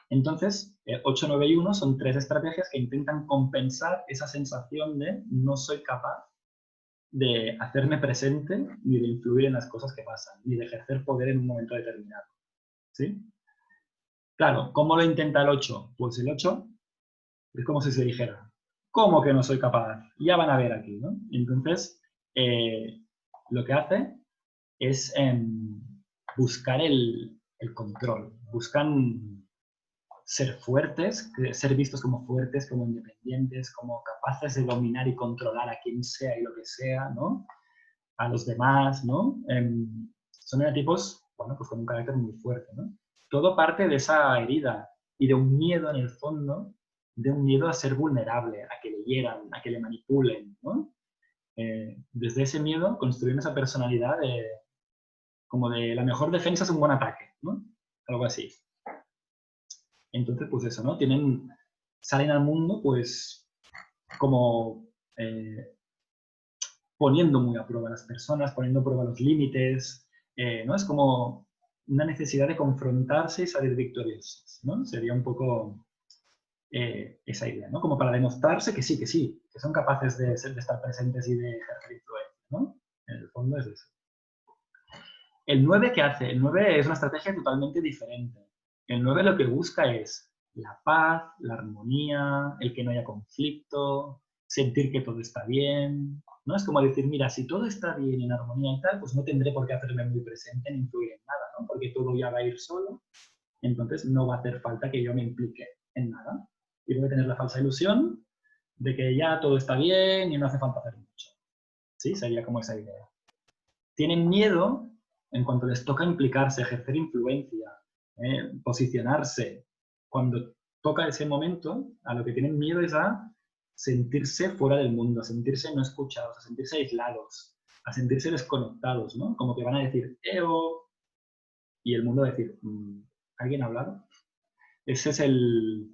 Entonces, 8, 9 y 1 son 3 estrategias que intentan compensar esa sensación de no soy capaz de hacerme presente ni de influir en las cosas que pasan, ni de ejercer poder en un momento determinado. ¿Sí? Claro, ¿cómo lo intenta el 8? Pues el 8 es como si se dijera, ¿cómo que no soy capaz? Ya van a ver aquí, ¿no? Entonces, lo que hace es buscar el control. Buscan ser fuertes, ser vistos como fuertes, como independientes, como capaces de dominar y controlar a quien sea y lo que sea, ¿no? A los demás, ¿no? Son eneatipos, bueno, pues con un carácter muy fuerte, ¿no? Todo parte de esa herida y de un miedo en el fondo, de un miedo a ser vulnerable, a que le hieran, a que le manipulen, ¿no? Desde ese miedo construyen esa personalidad como de la mejor defensa es un buen ataque, ¿no? Algo así. Entonces, pues eso, ¿no? Salen al mundo, pues, como poniendo muy a prueba a las personas, poniendo a prueba los límites, ¿no? Es como una necesidad de confrontarse y salir victoriosos, ¿no? Sería un poco esa idea, ¿no? Como para demostrarse que sí, que son capaces de estar presentes y de ejercer influencia, ¿no? En el fondo es eso. ¿El 9 qué hace? El 9 es una estrategia totalmente diferente. El 9 lo que busca es la paz, la armonía, el que no haya conflicto, sentir que todo está bien, ¿no? Es como decir, mira, si todo está bien en armonía y tal, pues no tendré por qué hacerme muy presente ni influir en nada, ¿no? Porque todo ya va a ir solo, entonces no va a hacer falta que yo me implique en nada. Y voy a tener la falsa ilusión de que ya todo está bien y no hace falta hacer mucho. ¿Sí? Sería como esa idea. Tienen miedo en cuanto les toca implicarse, ejercer influencia, posicionarse. Cuando toca ese momento, a lo que tienen miedo es a sentirse fuera del mundo, a sentirse no escuchados, a sentirse aislados, a sentirse desconectados, ¿no? Como que van a decir, ¡eo! Y el mundo va a decir, ¿alguien ha hablado? Ese es el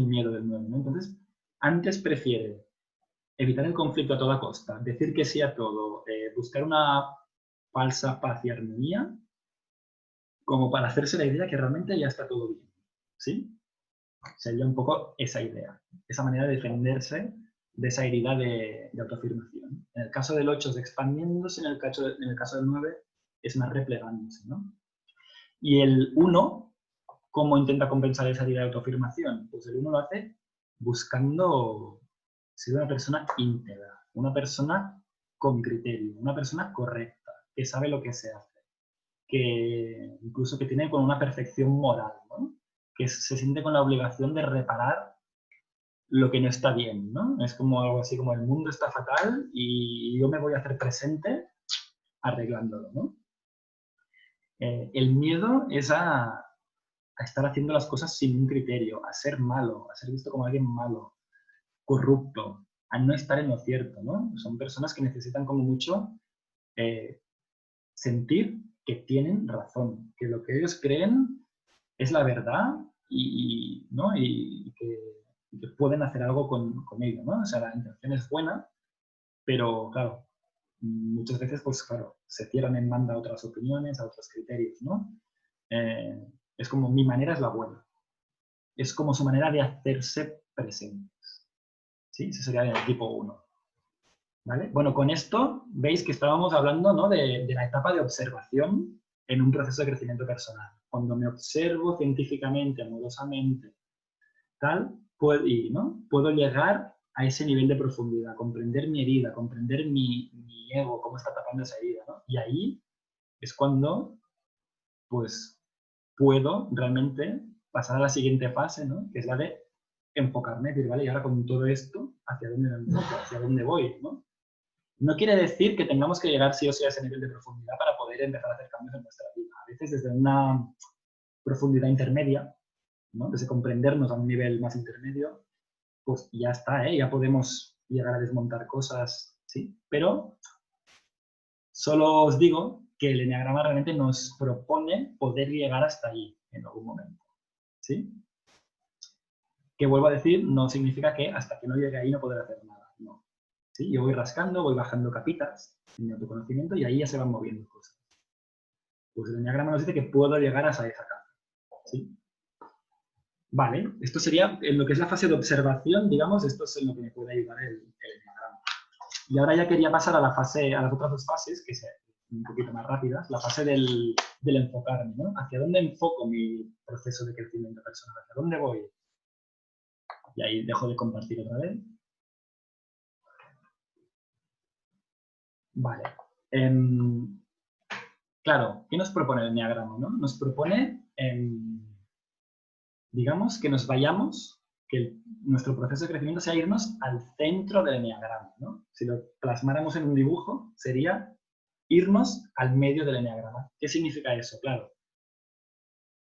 miedo del 9, ¿no? Entonces, antes prefiere evitar el conflicto a toda costa, decir que sí a todo, buscar una falsa paz y armonía, como para hacerse la idea que realmente ya está todo bien. ¿Sí? Sería un poco esa idea, esa manera de defenderse de esa herida de autoafirmación. En el caso del 8 es expandiéndose, en el caso del 9 es más replegándose, ¿no? Y el 1, ¿cómo intenta compensar esa herida de autoafirmación? Pues el 1 lo hace buscando ser una persona íntegra, una persona con criterio, una persona correcta, que sabe lo que se hace, que incluso que tiene con una perfección moral, ¿no? Que se siente con la obligación de reparar lo que no está bien, ¿no? Es como algo así como el mundo está fatal y yo me voy a hacer presente arreglándolo, ¿no? El miedo es a estar haciendo las cosas sin un criterio, a ser malo, a ser visto como alguien malo, corrupto, a no estar en lo cierto, ¿no? Son personas que necesitan como mucho sentir que tienen razón, que lo que ellos creen es la verdad ¿no? y que pueden hacer algo con ello, ¿no? O sea, la intención es buena, pero claro, muchas veces, pues claro, se cierran en banda a otras opiniones, a otros criterios, ¿no? Es como mi manera es la buena. Es como su manera de hacerse presentes. ¿Sí? Ese sería el tipo 1. ¿Vale? Bueno, con esto veis que estábamos hablando, ¿no? de la etapa de observación en un proceso de crecimiento personal. Cuando me observo científicamente, amorosamente, tal, ¿no? Puedo llegar a ese nivel de profundidad, comprender mi herida, comprender mi ego, cómo está tapando esa herida, ¿no? Y ahí es cuando, pues, puedo realmente pasar a la siguiente fase, ¿no? Que es la de enfocarme, decir, vale, y ahora con todo esto, ¿hacia dónde me enfoco? ¿Hacia dónde voy? ¿No? No quiere decir que tengamos que llegar sí o sí a ese nivel de profundidad para poder empezar a hacer cambios en nuestra vida. A veces desde una profundidad intermedia, ¿no? Desde comprendernos a un nivel más intermedio, pues ya está, ¿eh? Ya podemos llegar a desmontar cosas, ¿sí? Pero solo os digo que el eneagrama realmente nos propone poder llegar hasta ahí en algún momento, ¿sí? Que vuelvo a decir, no significa que hasta que no llegue ahí no podré hacer nada, no. ¿Sí? Yo voy rascando, voy bajando capitas en mi autoconocimiento y ahí ya se van moviendo cosas. Pues el eneagrama nos dice que puedo llegar hasta esa capa, ¿sí? Vale, esto sería en lo que es la fase de observación, digamos, esto es en lo que me puede ayudar el eneagrama. Y ahora ya quería pasar a la fase, a las otras dos fases, que son un poquito más rápidas, la fase del enfocarme, ¿no? ¿Hacia dónde enfoco mi proceso de crecimiento personal? ¿Hacia dónde voy? Y ahí dejo de compartir otra vez. Vale. Claro, ¿qué nos propone el eneagrama? ¿No? Nos propone, digamos, que nos vayamos, que nuestro proceso de crecimiento sea irnos al centro del eneagrama, ¿no? Si lo plasmáramos en un dibujo, sería irnos al medio del eneagrama. ¿Qué significa eso? Claro,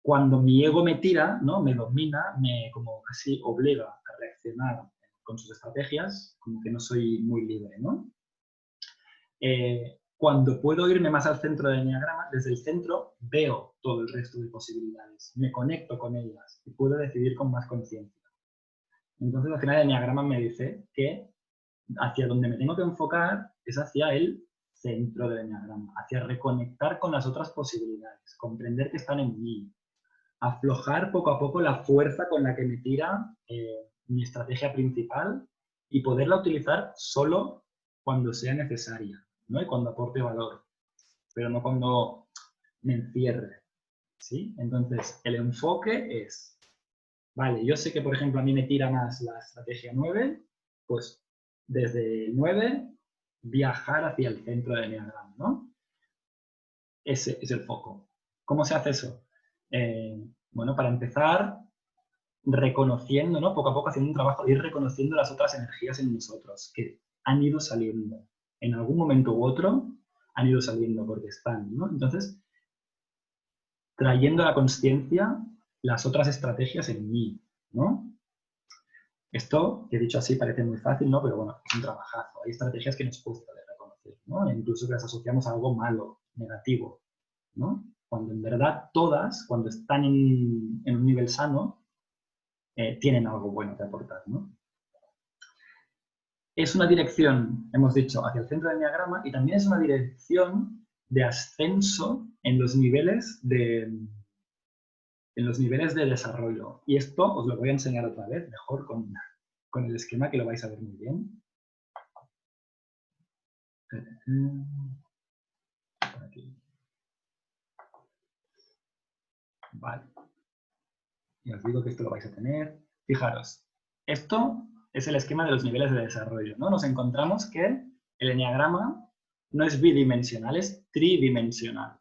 cuando mi ego me tira, ¿no? Me domina, me como casi obliga a reaccionar con sus estrategias, como que no soy muy libre, ¿no? Cuando puedo irme más al centro del eneagrama, desde el centro veo todo el resto de posibilidades, me conecto con ellas y puedo decidir con más conciencia. Entonces, al final, el eneagrama me dice que hacia donde me tengo que enfocar es hacia el centro del eneagrama, hacia reconectar con las otras posibilidades, comprender que están en mí, aflojar poco a poco la fuerza con la que me tira mi estrategia principal y poderla utilizar solo cuando sea necesaria, ¿no? Y cuando aporte valor, pero no cuando me encierre, ¿sí? Entonces, el enfoque es, vale, yo sé que, por ejemplo, a mí me tira más la estrategia 9, pues desde el 9 viajar hacia el centro del eneagrama, ¿no? Ese es el foco. ¿Cómo se hace eso? Bueno, para empezar, reconociendo, ¿no? Poco a poco haciendo un trabajo de ir reconociendo las otras energías en nosotros que han ido saliendo. En algún momento u otro han ido saliendo porque están, ¿no? Entonces, trayendo a la conciencia las otras estrategias en mí, ¿no? Esto, que he dicho así, parece muy fácil, ¿no? Pero bueno, es un trabajazo. Hay estrategias que nos cuesta de reconocer, ¿no? E incluso que las asociamos a algo malo, negativo, ¿no? Cuando en verdad todas, cuando están en un nivel sano, tienen algo bueno que aportar, ¿no? Es una dirección, hemos dicho, hacia el centro del eneagrama y también es una dirección de ascenso en los niveles de desarrollo. Y esto os lo voy a enseñar otra vez, mejor con el esquema que lo vais a ver muy bien. Aquí. Vale. Y os digo que esto lo vais a tener. Fijaros, esto es el esquema de los niveles de desarrollo, ¿no? Nos encontramos que el eneagrama no es bidimensional, es tridimensional.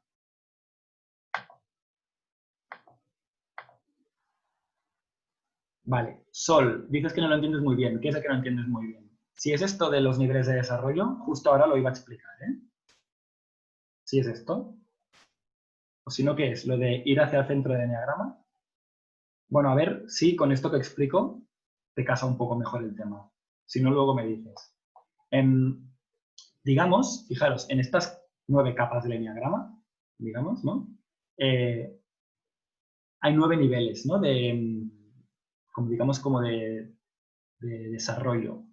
Vale, Sol, dices que no lo entiendes muy bien. ¿Qué es el que no entiendes muy bien? Si es esto de los niveles de desarrollo, justo ahora lo iba a explicar, ¿eh? Si es esto. O si no, ¿qué es? Lo de ir hacia el centro de Eneagrama. Bueno, a ver si con esto que explico te casa un poco mejor el tema. Si no, luego me dices. Digamos, fijaros, en estas 9 capas del Eneagrama, digamos, ¿no? Hay 9 niveles, ¿no? Como de desarrollo.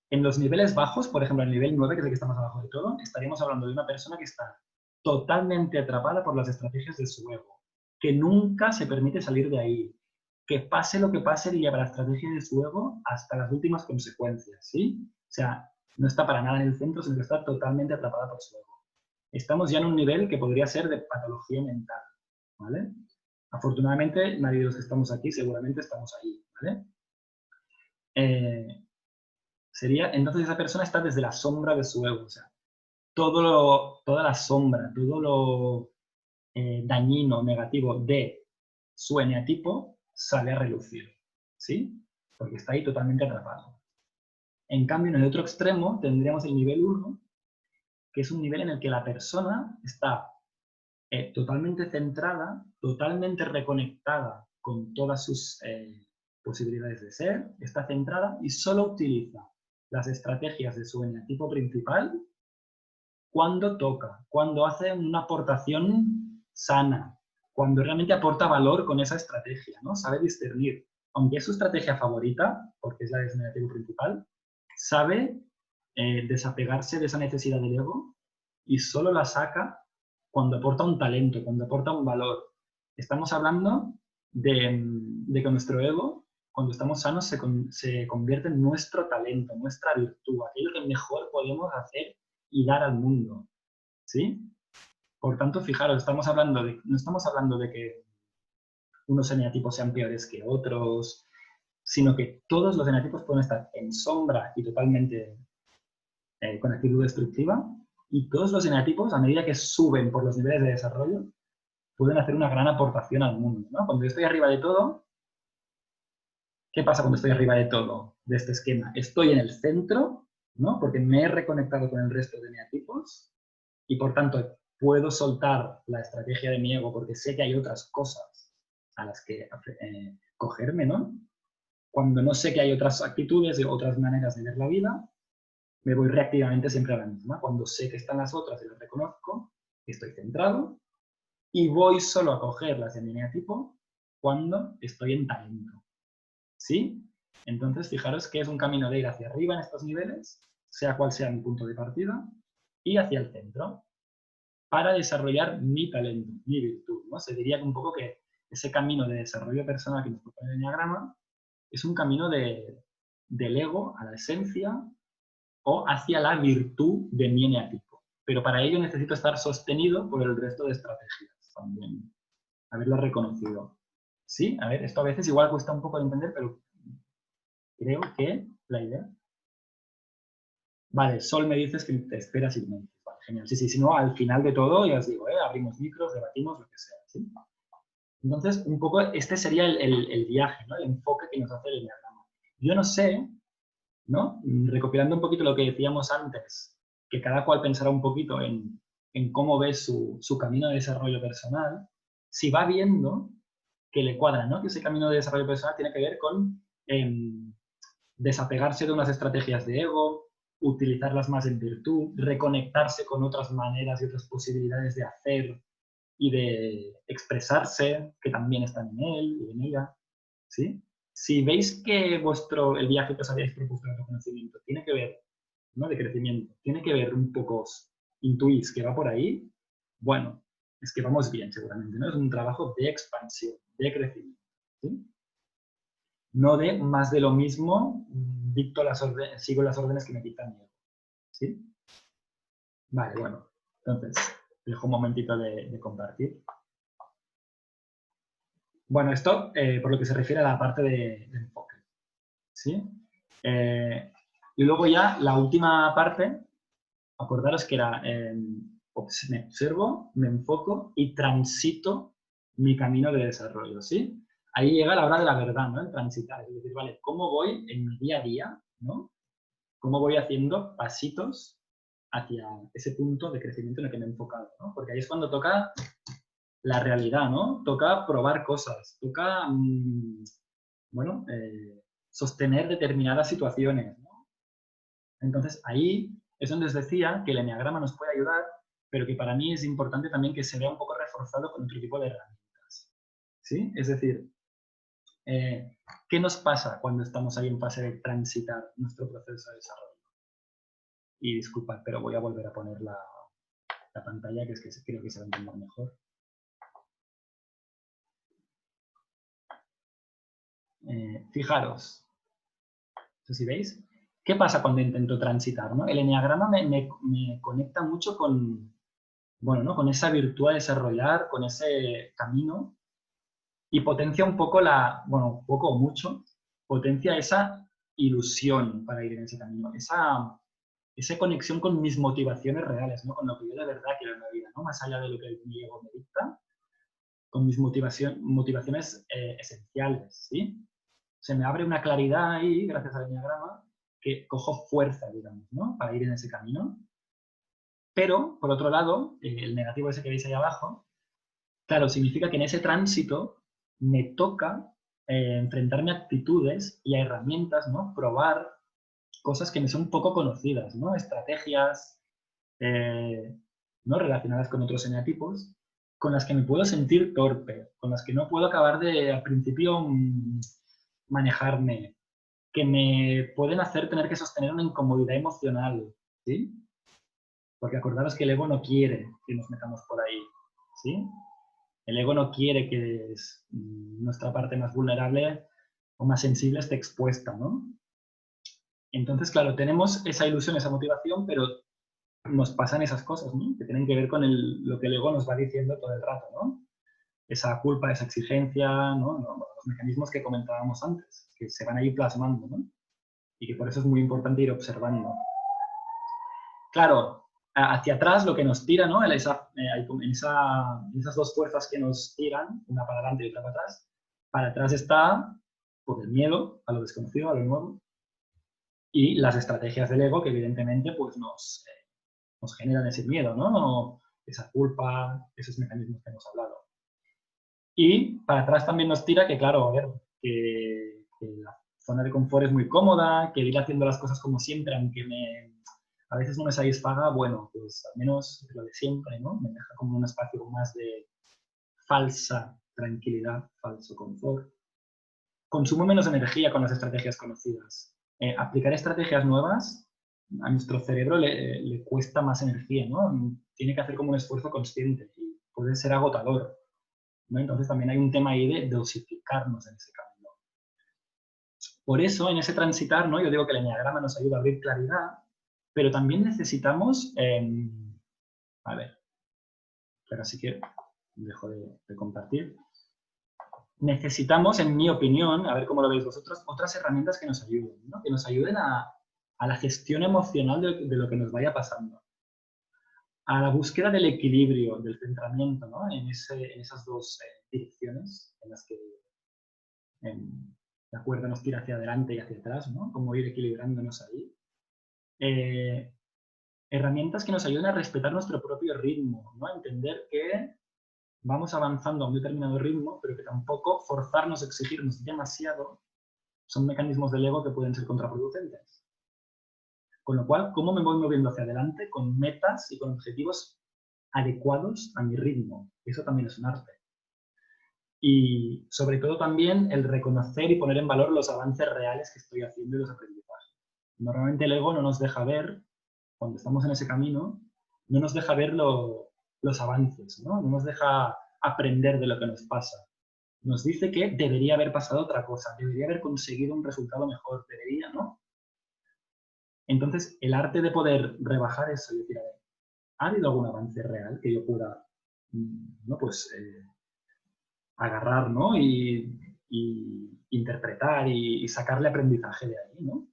En los niveles bajos, por ejemplo, el nivel 9, que es el que está más abajo de todo, estaríamos hablando de una persona que está totalmente atrapada por las estrategias de su ego, que nunca se permite salir de ahí, que pase lo que pase, lleva la estrategia de su ego hasta las últimas consecuencias, ¿sí? O sea, no está para nada en el centro, sino que está totalmente atrapada por su ego. Estamos ya en un nivel que podría ser de patología mental, ¿vale? Afortunadamente, nadie de los que estamos aquí seguramente estamos ahí, ¿vale? Entonces esa persona está desde la sombra de su ego, o sea, toda la sombra, todo lo dañino, negativo de su eneatipo sale a relucir, ¿sí? Porque está ahí totalmente atrapado. En cambio, en el otro extremo tendríamos el nivel 1, que es un nivel en el que la persona está totalmente centrada, totalmente reconectada con todas sus posibilidades de ser, está centrada y solo utiliza las estrategias de su eneatipo principal cuando toca, cuando hace una aportación sana, cuando realmente aporta valor con esa estrategia, ¿no? Sabe discernir. Aunque es su estrategia favorita, porque es la de su eneatipo principal, sabe desapegarse de esa necesidad del ego y solo la saca cuando aporta un talento, cuando aporta un valor. Estamos hablando de que nuestro ego, cuando estamos sanos, se convierte en nuestro talento, nuestra virtud, aquello que mejor podemos hacer y dar al mundo, ¿sí? Por tanto, fijaros, no estamos hablando de que unos eneatipos sean peores que otros, sino que todos los eneatipos pueden estar en sombra y totalmente con actitud destructiva, y todos los eneatipos, a medida que suben por los niveles de desarrollo, pueden hacer una gran aportación al mundo, ¿no? Cuando yo estoy arriba de todo, ¿qué pasa cuando estoy arriba de todo de este esquema? Estoy en el centro, ¿no? Porque me he reconectado con el resto de eneatipos y por tanto puedo soltar la estrategia de mi ego porque sé que hay otras cosas a las que cogerme, ¿no? Cuando no sé que hay otras actitudes y otras maneras de ver la vida, me voy reactivamente siempre a la misma. Cuando sé que están las otras y las reconozco, estoy centrado y voy solo a coger las de mi eneatipo cuando estoy en talento. ¿Sí? Entonces, fijaros que es un camino de ir hacia arriba en estos niveles, sea cual sea mi punto de partida, y hacia el centro, para desarrollar mi talento, mi virtud, ¿no? Se diría un poco que ese camino de desarrollo personal que nos propone el Enneagrama es un camino del ego a la esencia o hacia la virtud de mi eneatipo. Pero para ello necesito estar sostenido por el resto de estrategias también, haberlo reconocido. Sí, a ver, esto a veces igual cuesta un poco de entender, pero creo que la idea... Vale, Sol me dices que te esperas y me dices, vale, genial. Sí, sí, si no, al final de todo, ya os digo, abrimos micros, debatimos, lo que sea, ¿sí? Entonces, un poco este sería el viaje, ¿no? El enfoque que nos hace el Enneagrama. Yo no sé, ¿no? Recopilando un poquito lo que decíamos antes, que cada cual pensará un poquito en cómo ve su camino de desarrollo personal, si va viendo que le cuadra, ¿no? Que ese camino de desarrollo personal tiene que ver con desapegarse de unas estrategias de ego, utilizarlas más en virtud, reconectarse con otras maneras y otras posibilidades de hacer y de expresarse, que también están en él y en ella, ¿sí? Si veis que el viaje que os habéis propuesto de autoconocimiento tiene que ver, ¿no? De crecimiento, tiene que ver un poco, intuís que va por ahí, bueno, es que vamos bien seguramente, ¿no? Es un trabajo de expansión, de crecimiento, ¿sí? No de más de lo mismo, sigo las órdenes que me quitan miedo, ¿sí? Vale, bueno, entonces, dejo un momentito de compartir. Bueno, esto por lo que se refiere a la parte de enfoque, ¿sí? Y luego ya la última parte, acordaros que era me observo, me enfoco y transito mi camino de desarrollo, ¿sí? ahí llega la hora de la verdad, ¿no? El transitar, es decir, vale, ¿cómo voy en mi día a día, ¿no? ¿Cómo voy haciendo pasitos hacia ese punto de crecimiento en el que me he enfocado, ¿no? Porque ahí es cuando toca la realidad, ¿no? Toca probar cosas, toca, bueno, sostener determinadas situaciones, ¿no? Entonces, ahí es donde os decía que el eneagrama nos puede ayudar, pero que para mí es importante también que se vea un poco reforzado con otro tipo de herramientas, ¿sí? Es decir, ¿qué nos pasa cuando estamos ahí en fase de transitar nuestro proceso de desarrollo? Y disculpad, pero voy a volver a poner la pantalla, que es que creo que se va a entender mejor. Fijaros, no sé si veis, ¿qué pasa cuando intento transitar, ¿no? El eneagrama me conecta mucho con, bueno, ¿no? Con esa virtud a desarrollar, con ese camino, y potencia un poco bueno, un poco o mucho, potencia esa ilusión para ir en ese camino, esa conexión con mis motivaciones reales, ¿no? Con lo que yo de verdad quiero en la vida, ¿no? Más allá de lo que mi ego me dicta, con mis motivaciones esenciales, ¿sí? Se me abre una claridad ahí, gracias al eneagrama, que cojo fuerza, digamos, ¿no? Para ir en ese camino. Pero, por otro lado, el negativo ese que veis ahí abajo, claro, significa que en ese tránsito me toca enfrentarme a actitudes y a herramientas, ¿no? Probar cosas que me son poco conocidas, ¿no? Estrategias, ¿no? Relacionadas con otros eneatipos, con las que me puedo sentir torpe, con las que no puedo acabar de, al principio, manejarme, que me pueden hacer tener que sostener una incomodidad emocional, ¿sí? Porque acordaros que el ego no quiere que nos metamos por ahí, ¿sí? El ego no quiere que nuestra parte más vulnerable o más sensible esté expuesta, ¿no? Entonces, claro, tenemos esa ilusión, esa motivación, pero nos pasan esas cosas, ¿no? Que tienen que ver con lo que el ego nos va diciendo todo el rato, ¿no? Esa culpa, esa exigencia, ¿no? Los mecanismos que comentábamos antes, que se van a ir plasmando, ¿no? Y que por eso es muy importante ir observando. Claro, hacia atrás lo que nos tira, ¿no? En esas dos fuerzas que nos tiran, una para adelante y otra para atrás está pues, el miedo a lo desconocido, a lo nuevo, y las estrategias del ego que evidentemente pues, nos generan ese miedo, ¿no? Esa culpa, esos mecanismos que hemos hablado. Y para atrás también nos tira que, claro, a ver, que la zona de confort es muy cómoda, que ir haciendo las cosas como siempre, aunque a veces no me satisfaga, bueno, pues al menos lo de siempre, ¿no? Me deja como un espacio más de falsa tranquilidad, falso confort. Consumo menos energía con las estrategias conocidas. Aplicar estrategias nuevas a nuestro cerebro le cuesta más energía, ¿no? Tiene que hacer como un esfuerzo consciente y puede ser agotador, ¿no? Entonces también hay un tema ahí de dosificarnos en ese camino. Por eso, en ese transitar, ¿no? Yo digo que el eneagrama nos ayuda a abrir claridad, pero también necesitamos, a ver, pero así que dejo de compartir. Necesitamos, en mi opinión, a ver cómo lo veis vosotros, otras herramientas que nos ayuden, ¿no? Que nos ayuden a la gestión emocional de lo que nos vaya pasando, a la búsqueda del equilibrio, del centramiento, ¿no? En esas dos direcciones en las que la cuerda nos tira hacia adelante y hacia atrás, ¿no? Cómo ir equilibrándonos ahí. Herramientas que nos ayuden a respetar nuestro propio ritmo, ¿no? A entender que vamos avanzando a un determinado ritmo, pero que tampoco forzarnos, exigirnos demasiado, son mecanismos del ego que pueden ser contraproducentes. Con lo cual, ¿cómo me voy moviendo hacia adelante con metas y con objetivos adecuados a mi ritmo? Eso también es un arte. Y sobre todo también el reconocer y poner en valor los avances reales que estoy haciendo y los aprendizajes. Normalmente el ego no nos deja ver, cuando estamos en ese camino, no nos deja ver los avances, ¿no? No nos deja aprender de lo que nos pasa. Nos dice que debería haber pasado otra cosa, debería haber conseguido un resultado mejor, debería, ¿no? Entonces, el arte de poder rebajar eso y decir, a ver, ¿ha habido algún avance real que yo pueda, ¿no? Pues, agarrar, ¿no? Y interpretar y sacarle aprendizaje de ahí, ¿no?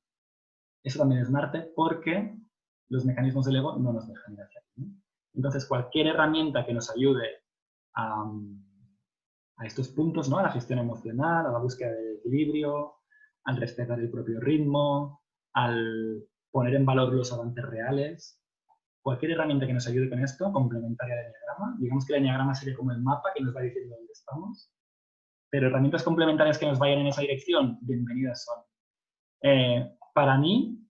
Eso también es un arte porque los mecanismos del ego no nos dejan ir hacia ahí, ¿no? Entonces, cualquier herramienta que nos ayude a a estos puntos, ¿no? A la gestión emocional, a la búsqueda del equilibrio, al respetar el propio ritmo, al poner en valor los avances reales. Cualquier herramienta que nos ayude con esto, complementaria del enneagrama. Digamos que el enneagrama sería como el mapa que nos va diciendo dónde estamos. Pero herramientas complementarias que nos vayan en esa dirección, bienvenidas son. Para mí,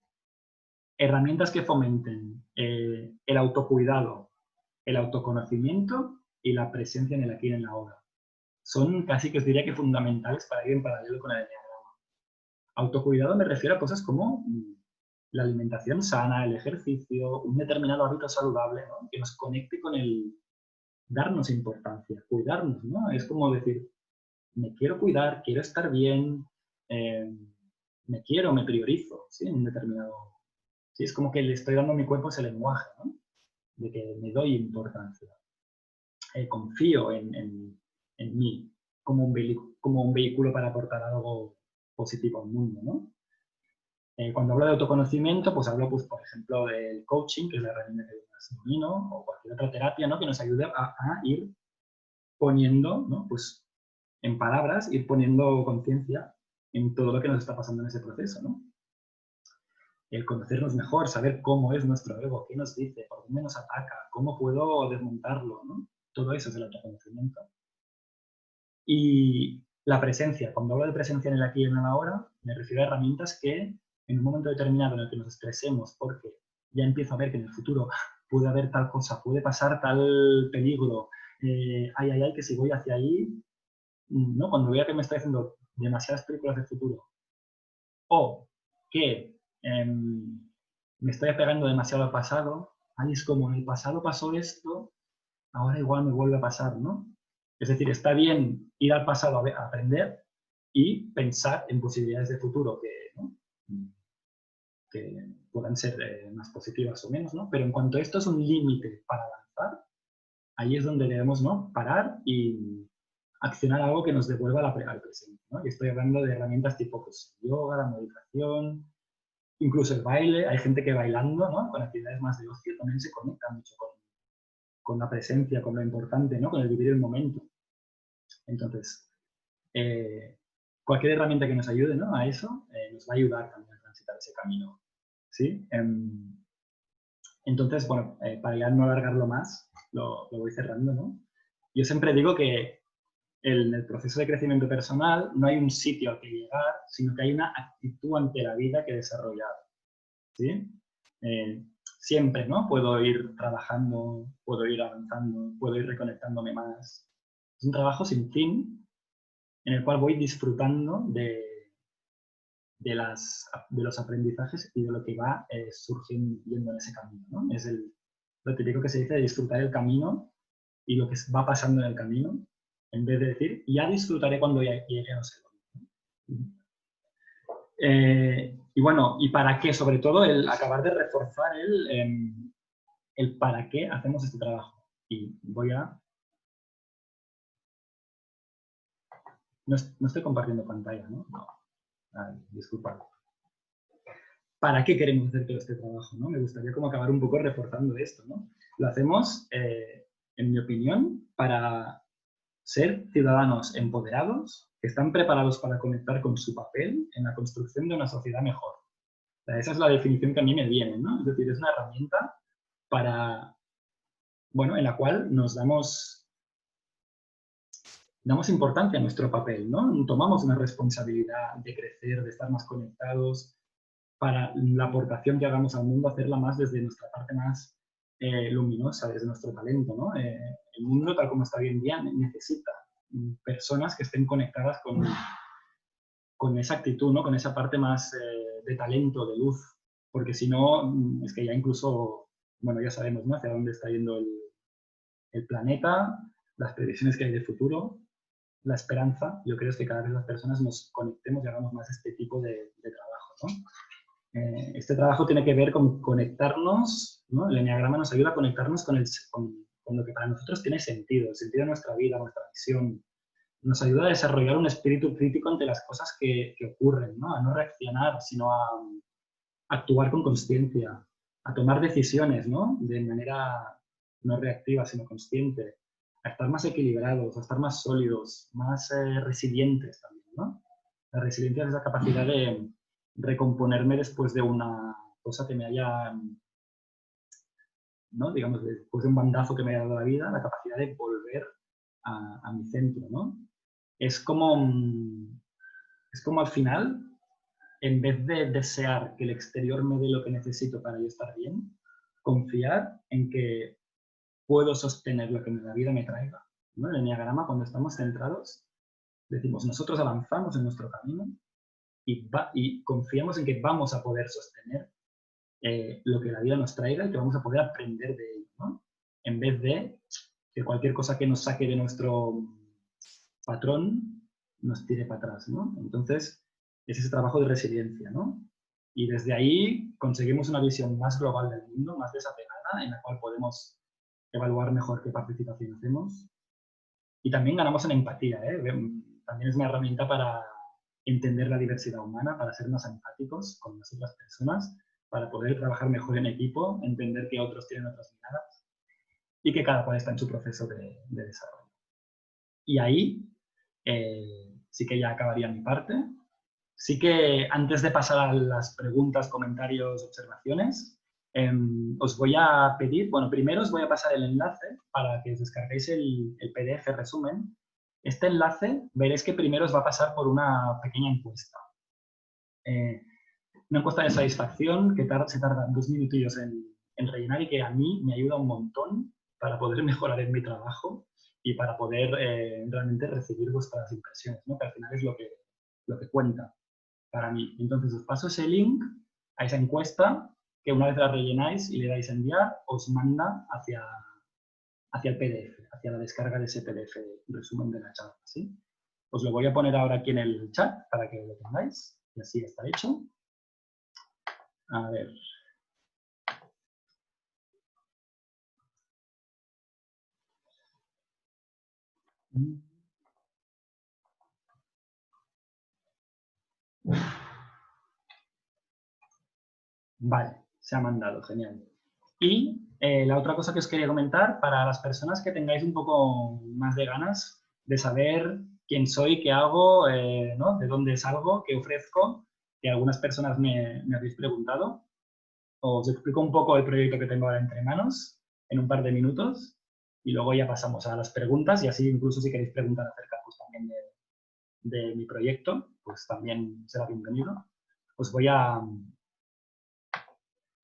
herramientas que fomenten el autocuidado, el autoconocimiento y la presencia en el aquí y en la ahora. Son casi que os diría que fundamentales para ir en paralelo con el enneagrama. Autocuidado me refiero a cosas como la alimentación sana, el ejercicio, un determinado hábito saludable, ¿no? Que nos conecte con el darnos importancia, cuidarnos, ¿no? Es como decir, me quiero cuidar, quiero estar bien, me quiero, me priorizo, ¿sí? En un determinado... Sí, es como que le estoy dando a mi cuerpo ese lenguaje, ¿no? De que me doy importancia. Confío en mí como un vehículo para aportar algo positivo al mundo, ¿no? Cuando hablo de autoconocimiento, pues hablo, pues, por ejemplo, del coaching, que es la herramienta que más domino, o cualquier otra terapia, ¿no? Que nos ayude a ir poniendo, ¿no? Pues, en palabras, ir poniendo conciencia en todo lo que nos está pasando en ese proceso, ¿no? El conocernos mejor, saber cómo es nuestro ego, qué nos dice, por dónde nos ataca, cómo puedo desmontarlo, ¿no? Todo eso es el autoconocimiento. Y la presencia, cuando hablo de presencia en el aquí y en el ahora, me refiero a herramientas que en un momento determinado en el que nos estresemos porque ya empiezo a ver que en el futuro puede haber tal cosa, puede pasar tal peligro, ay, que si voy hacia ahí, ¿no? Cuando vea que me estoy haciendo demasiadas películas de futuro o que me estoy apegando demasiado al pasado, ay, es como en el pasado pasó esto, ahora igual me vuelve a pasar, ¿no? Es decir, está bien ir al pasado a aprender y pensar en posibilidades de futuro que, ¿no? Que puedan ser más positivas o menos, ¿no? Pero en cuanto esto es un límite para avanzar, ahí es donde debemos, ¿no? Parar y accionar algo que nos devuelva al presente, ¿no? Y estoy hablando de herramientas tipo pues, yoga, la meditación, incluso el baile. Hay gente que bailando, ¿no? Con actividades más de ocio también se conecta mucho con la presencia, con lo importante, ¿no? Con el vivir el momento. Entonces, cualquier herramienta que nos ayude, ¿no? A eso nos va a ayudar también a transitar ese camino, ¿sí? Entonces, bueno, para ya no alargarlo más, lo voy cerrando, ¿no? Yo siempre digo que en el proceso de crecimiento personal no hay un sitio al que llegar, sino que hay una actitud ante la vida que desarrollar, ¿sí? Siempre, ¿no? Puedo ir trabajando, puedo ir avanzando, puedo ir reconectándome más. Es un trabajo sin fin en el cual voy disfrutando de los aprendizajes y de lo que va surgiendo en ese camino, ¿no? Es lo típico que se dice de disfrutar el camino y lo que va pasando en el camino, en vez de decir, ya disfrutaré cuando llegue a no sé dónde. Y bueno, ¿y para qué? Sobre todo el acabar de reforzar el para qué hacemos este trabajo. Y voy a... No estoy compartiendo pantalla, ¿no? No. Disculpad. ¿Para qué queremos hacer todo este trabajo, ¿no? Me gustaría como acabar un poco reforzando esto, ¿no? Lo hacemos, en mi opinión, para ser ciudadanos empoderados que están preparados para conectar con su papel en la construcción de una sociedad mejor. O sea, esa es la definición que a mí me viene, ¿no? Es decir, es una herramienta para, bueno, en la cual nos damos importancia a nuestro papel, ¿no? Tomamos una responsabilidad de crecer, de estar más conectados, para la aportación que hagamos al mundo, hacerla más desde nuestra parte más luminosa, desde nuestro talento, ¿no? El mundo, tal como está hoy en día, necesita personas que estén conectadas con esa actitud, ¿no? Con esa parte más de talento, de luz, porque si no, es que ya incluso, bueno, ya sabemos, ¿no? Hacia dónde está yendo el planeta, las previsiones que hay de futuro, la esperanza. Yo creo que cada vez las personas nos conectemos y hagamos más este tipo de trabajo, ¿no? Este trabajo tiene que ver con conectarnos, ¿no? El enneagrama nos ayuda a conectarnos con lo que para nosotros tiene sentido, el sentido de nuestra vida, nuestra misión. Nos ayuda a desarrollar un espíritu crítico ante las cosas que ocurren, ¿no? A no reaccionar, sino a actuar con consciencia, a tomar decisiones, ¿no? De manera no reactiva, sino consciente, a estar más equilibrados, a estar más sólidos, más resilientes también, ¿no? La resiliencia es esa capacidad de recomponerme después de una cosa que me haya, ¿no? Digamos, después de un bandazo que me haya dado la vida, la capacidad de volver a mi centro, ¿no? Es como, es como al final, en vez de desear que el exterior me dé lo que necesito para yo estar bien, confiar en que puedo sostener lo que la vida me traiga, ¿no? El eneagrama, cuando estamos centrados, decimos, nosotros avanzamos en nuestro camino y confiamos en que vamos a poder sostener lo que la vida nos traiga y que vamos a poder aprender de ello, ¿no? En vez de que cualquier cosa que nos saque de nuestro patrón nos tire para atrás, ¿no? Entonces, es ese trabajo de resiliencia, ¿no? Y desde ahí conseguimos una visión más global del mundo, más desapegada, en la cual podemos evaluar mejor qué participación hacemos. Y también ganamos en empatía, ¿eh? También es una herramienta para entender la diversidad humana, para ser más empáticos con las otras personas, para poder trabajar mejor en equipo, entender que otros tienen otras miradas y que cada cual está en su proceso de desarrollo. Y ahí sí que ya acabaría mi parte. Sí que antes de pasar a las preguntas, comentarios, observaciones, os voy a pedir, bueno, primero os voy a pasar el enlace para que os descarguéis el PDF resumen. Este enlace veréis que primero os va a pasar por una pequeña encuesta. Una encuesta de satisfacción que se tarda 2 minutillos en rellenar y que a mí me ayuda un montón para poder mejorar en mi trabajo y para poder realmente recibir vuestras impresiones, ¿no? Que al final es lo que cuenta para mí. Entonces os paso ese link a esa encuesta que una vez la rellenáis y le dais a enviar, os manda hacia el PDF, hacia la descarga de ese PDF, resumen de la charla, ¿sí? Os lo voy a poner ahora aquí en el chat para que lo tengáis y así está hecho. A ver. Vale, se ha mandado, genial. Y la otra cosa que os quería comentar, para las personas que tengáis un poco más de ganas de saber quién soy, qué hago, ¿no? De dónde salgo, qué ofrezco, que algunas personas me habéis preguntado, os explico un poco el proyecto que tengo ahora entre manos en un par de minutos y luego ya pasamos a las preguntas y así incluso si queréis preguntar acerca pues, también de mi proyecto, pues también será bienvenido. Os voy a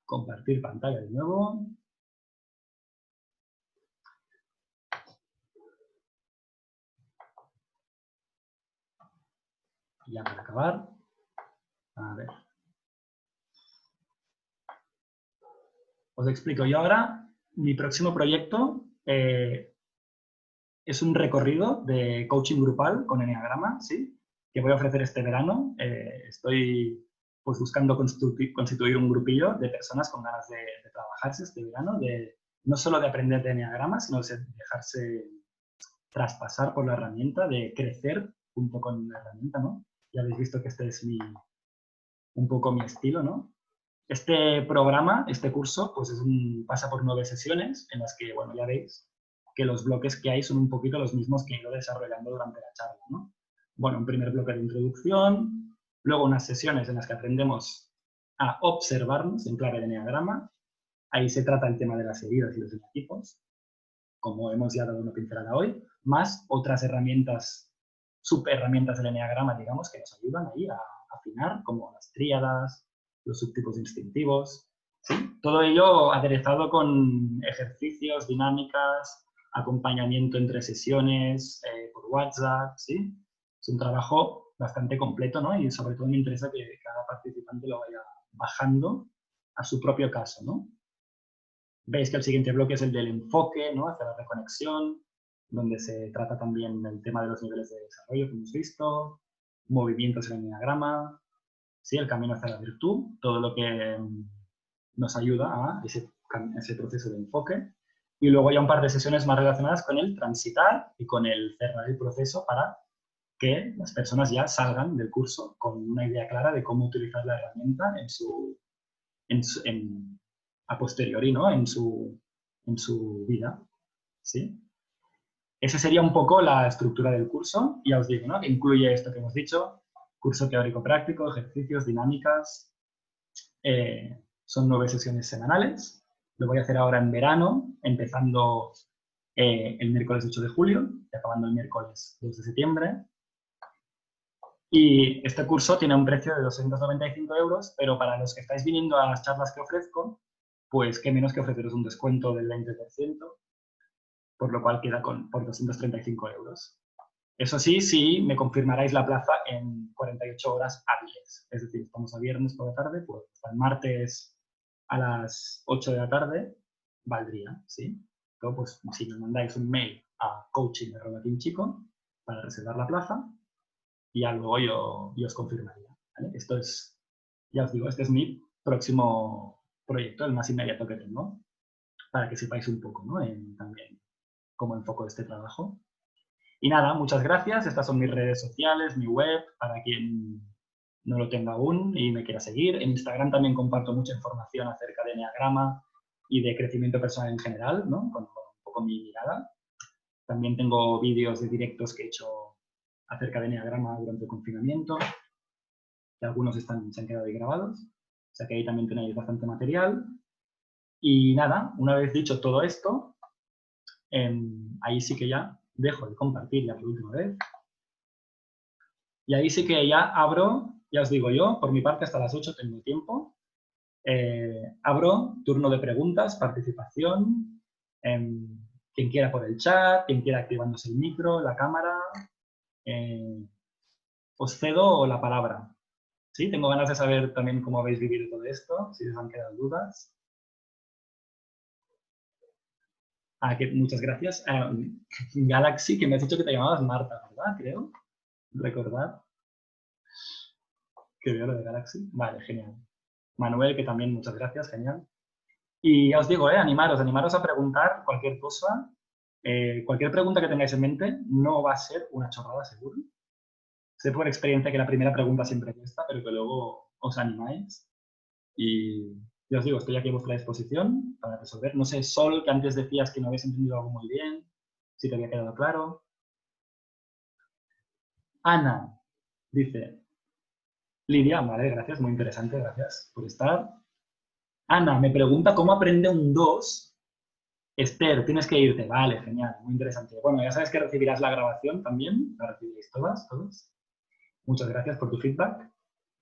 compartir pantalla de nuevo. Y ya para acabar, a ver. Os explico. Yo ahora, mi próximo proyecto es un recorrido de coaching grupal con Enneagrama, ¿sí? Que voy a ofrecer este verano. Estoy pues, buscando constituir un grupillo de personas con ganas de trabajarse este verano, no solo de aprender de Enneagrama, sino de dejarse traspasar por la herramienta, de crecer junto con la herramienta, ¿no? Ya habéis visto que este es un poco mi estilo, ¿no? Este programa, este curso, pues pasa por 9 sesiones en las que, bueno, ya veis que los bloques que hay son un poquito los mismos que he ido desarrollando durante la charla, ¿no? Bueno, un primer bloque de introducción, luego unas sesiones en las que aprendemos a observarnos en clave de enneagrama. Ahí se trata el tema de las heridas y los equipos, como hemos ya dado una pincelada hoy, más otras herramientas, subherramientas del enneagrama, digamos, que nos ayudan ahí a afinar, como las tríadas, los subtipos instintivos, ¿sí? Todo ello aderezado con ejercicios, dinámicas, acompañamiento entre sesiones, por WhatsApp, ¿sí? Es un trabajo bastante completo, ¿no? Y sobre todo me interesa que cada participante lo vaya bajando a su propio caso, ¿no? Veis que el siguiente bloque es el del enfoque, ¿no? Hacia la reconexión, donde se trata también el tema de los niveles de desarrollo que hemos visto, movimientos en el enneagrama, ¿sí? El camino hacia la virtud, todo lo que nos ayuda a ese proceso de enfoque. Y luego ya un par de sesiones más relacionadas con el transitar y con el cerrar el proceso para que las personas ya salgan del curso con una idea clara de cómo utilizar la herramienta a posteriori, ¿no? en su vida. ¿Sí? esa sería un poco la estructura del curso. Y ya os digo, ¿no? Que incluye esto que hemos dicho, curso teórico-práctico, ejercicios, dinámicas. Son 9 sesiones semanales. Lo voy a hacer ahora en verano, empezando el miércoles 8 de julio y acabando el miércoles 2 de septiembre. Y este curso tiene un precio de 295 euros, pero para los que estáis viniendo a las charlas que ofrezco, pues qué menos que ofreceros un descuento del 20%, por lo cual queda por 235 euros. Eso sí, sí me confirmaráis la plaza en 48 horas hábiles. Es decir, estamos a viernes por la tarde, pues hasta el martes a las 8 de la tarde valdría, ¿sí? Entonces, pues si me mandáis un mail a coaching@teamchico para reservar la plaza, y ya luego yo os confirmaría, ¿vale? Esto es, ya os digo, este es mi próximo proyecto, el más inmediato que tengo, para que sepáis un poco, ¿no? También cómo enfoco este trabajo. Y nada, muchas gracias. Estas son mis redes sociales, mi web, para quien no lo tenga aún y me quiera seguir. En Instagram también comparto mucha información acerca de Enneagrama y de crecimiento personal en general, ¿no? Con un poco mi mirada. También tengo vídeos de directos que he hecho acerca de Enneagrama durante el confinamiento, que algunos se han quedado ahí grabados. O sea que ahí también tenéis bastante material. Y nada, una vez dicho todo esto, ahí sí que ya dejo de compartir ya por última vez. Y ahí sí que ya abro, ya os digo yo, por mi parte hasta las 8 tengo tiempo. Abro turno de preguntas, participación, quien quiera por el chat, quien quiera activándose el micro, la cámara. Os cedo la palabra. ¿Sí? Tengo ganas de saber también cómo habéis vivido todo esto, si os han quedado dudas. Muchas gracias. Galaxy, que me has dicho que te llamabas Marta, ¿verdad? Creo. Recordad que veo lo de Galaxy. Vale, genial. Manuel, que también muchas gracias, genial. Y ya os digo, animaros a preguntar cualquier cosa. Cualquier pregunta que tengáis en mente no va a ser una chorrada, seguro. Sé por experiencia que la primera pregunta siempre cuesta, pero que luego os animáis. Y ya os digo, estoy aquí a vuestra disposición para resolver. No sé, Sol, que antes decías que no habéis entendido algo muy bien, si te había quedado claro. Ana dice, Lidia, vale, gracias, muy interesante, gracias por estar. Ana me pregunta cómo aprende un 2. Esther, tienes que irte. Vale, genial, muy interesante. Bueno, ya sabes que recibirás la grabación también, la recibiréis todas, todos. Muchas gracias por tu feedback.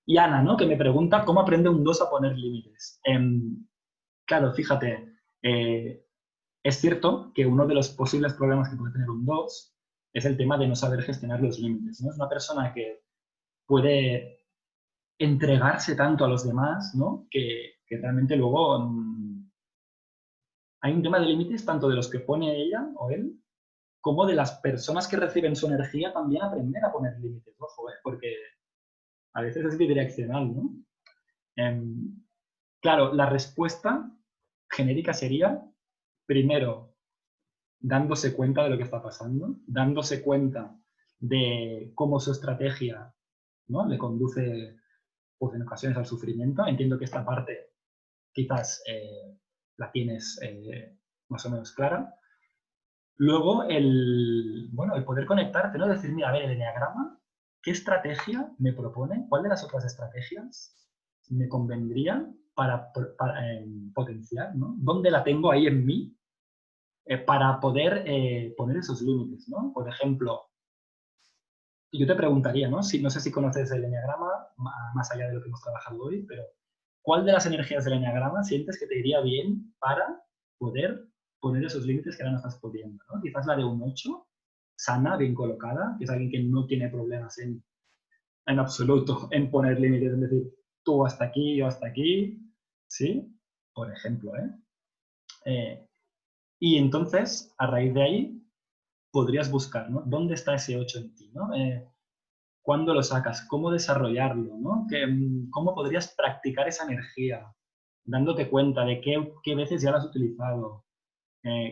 Y Ana, ¿no? Que me pregunta cómo aprende un 2 a poner límites. Claro, fíjate, es cierto que uno de los posibles problemas que puede tener un 2 es el tema de no saber gestionar los límites, ¿no? Es una persona que puede entregarse tanto a los demás, ¿no? Que realmente luego hay un tema de límites tanto de los que pone ella o él, como de las personas que reciben su energía también aprender a poner límites, ojo, porque a veces es bidireccional, ¿no? Claro, la respuesta genérica sería, primero, dándose cuenta de lo que está pasando, dándose cuenta de cómo su estrategia, ¿no? Le conduce, pues, en ocasiones al sufrimiento. Entiendo que esta parte quizás la tienes más o menos clara. Luego, bueno, el poder conectarte, ¿no? Decir, mira, a ver, el enneagrama, ¿qué estrategia me propone? ¿Cuál de las otras estrategias me convendría para potenciar, ¿no? ¿Dónde la tengo ahí en mí para poder poner esos límites, ¿no? Por ejemplo, yo te preguntaría, ¿no? No sé si conoces el enneagrama, más allá de lo que hemos trabajado hoy, pero ¿cuál de las energías del enneagrama sientes que te iría bien para poder poner esos límites que ahora no estás pudiendo, ¿no? Quizás la de un 8, sana, bien colocada, que es alguien que no tiene problemas en absoluto en poner límites, es decir, tú hasta aquí, yo hasta aquí, ¿sí? Por ejemplo, y entonces, a raíz de ahí, podrías buscar, ¿no? ¿Dónde está ese 8 en ti, ¿no? ¿Cuándo lo sacas? ¿Cómo desarrollarlo, ¿no? ¿Cómo podrías practicar esa energía? Dándote cuenta de qué veces ya la has utilizado,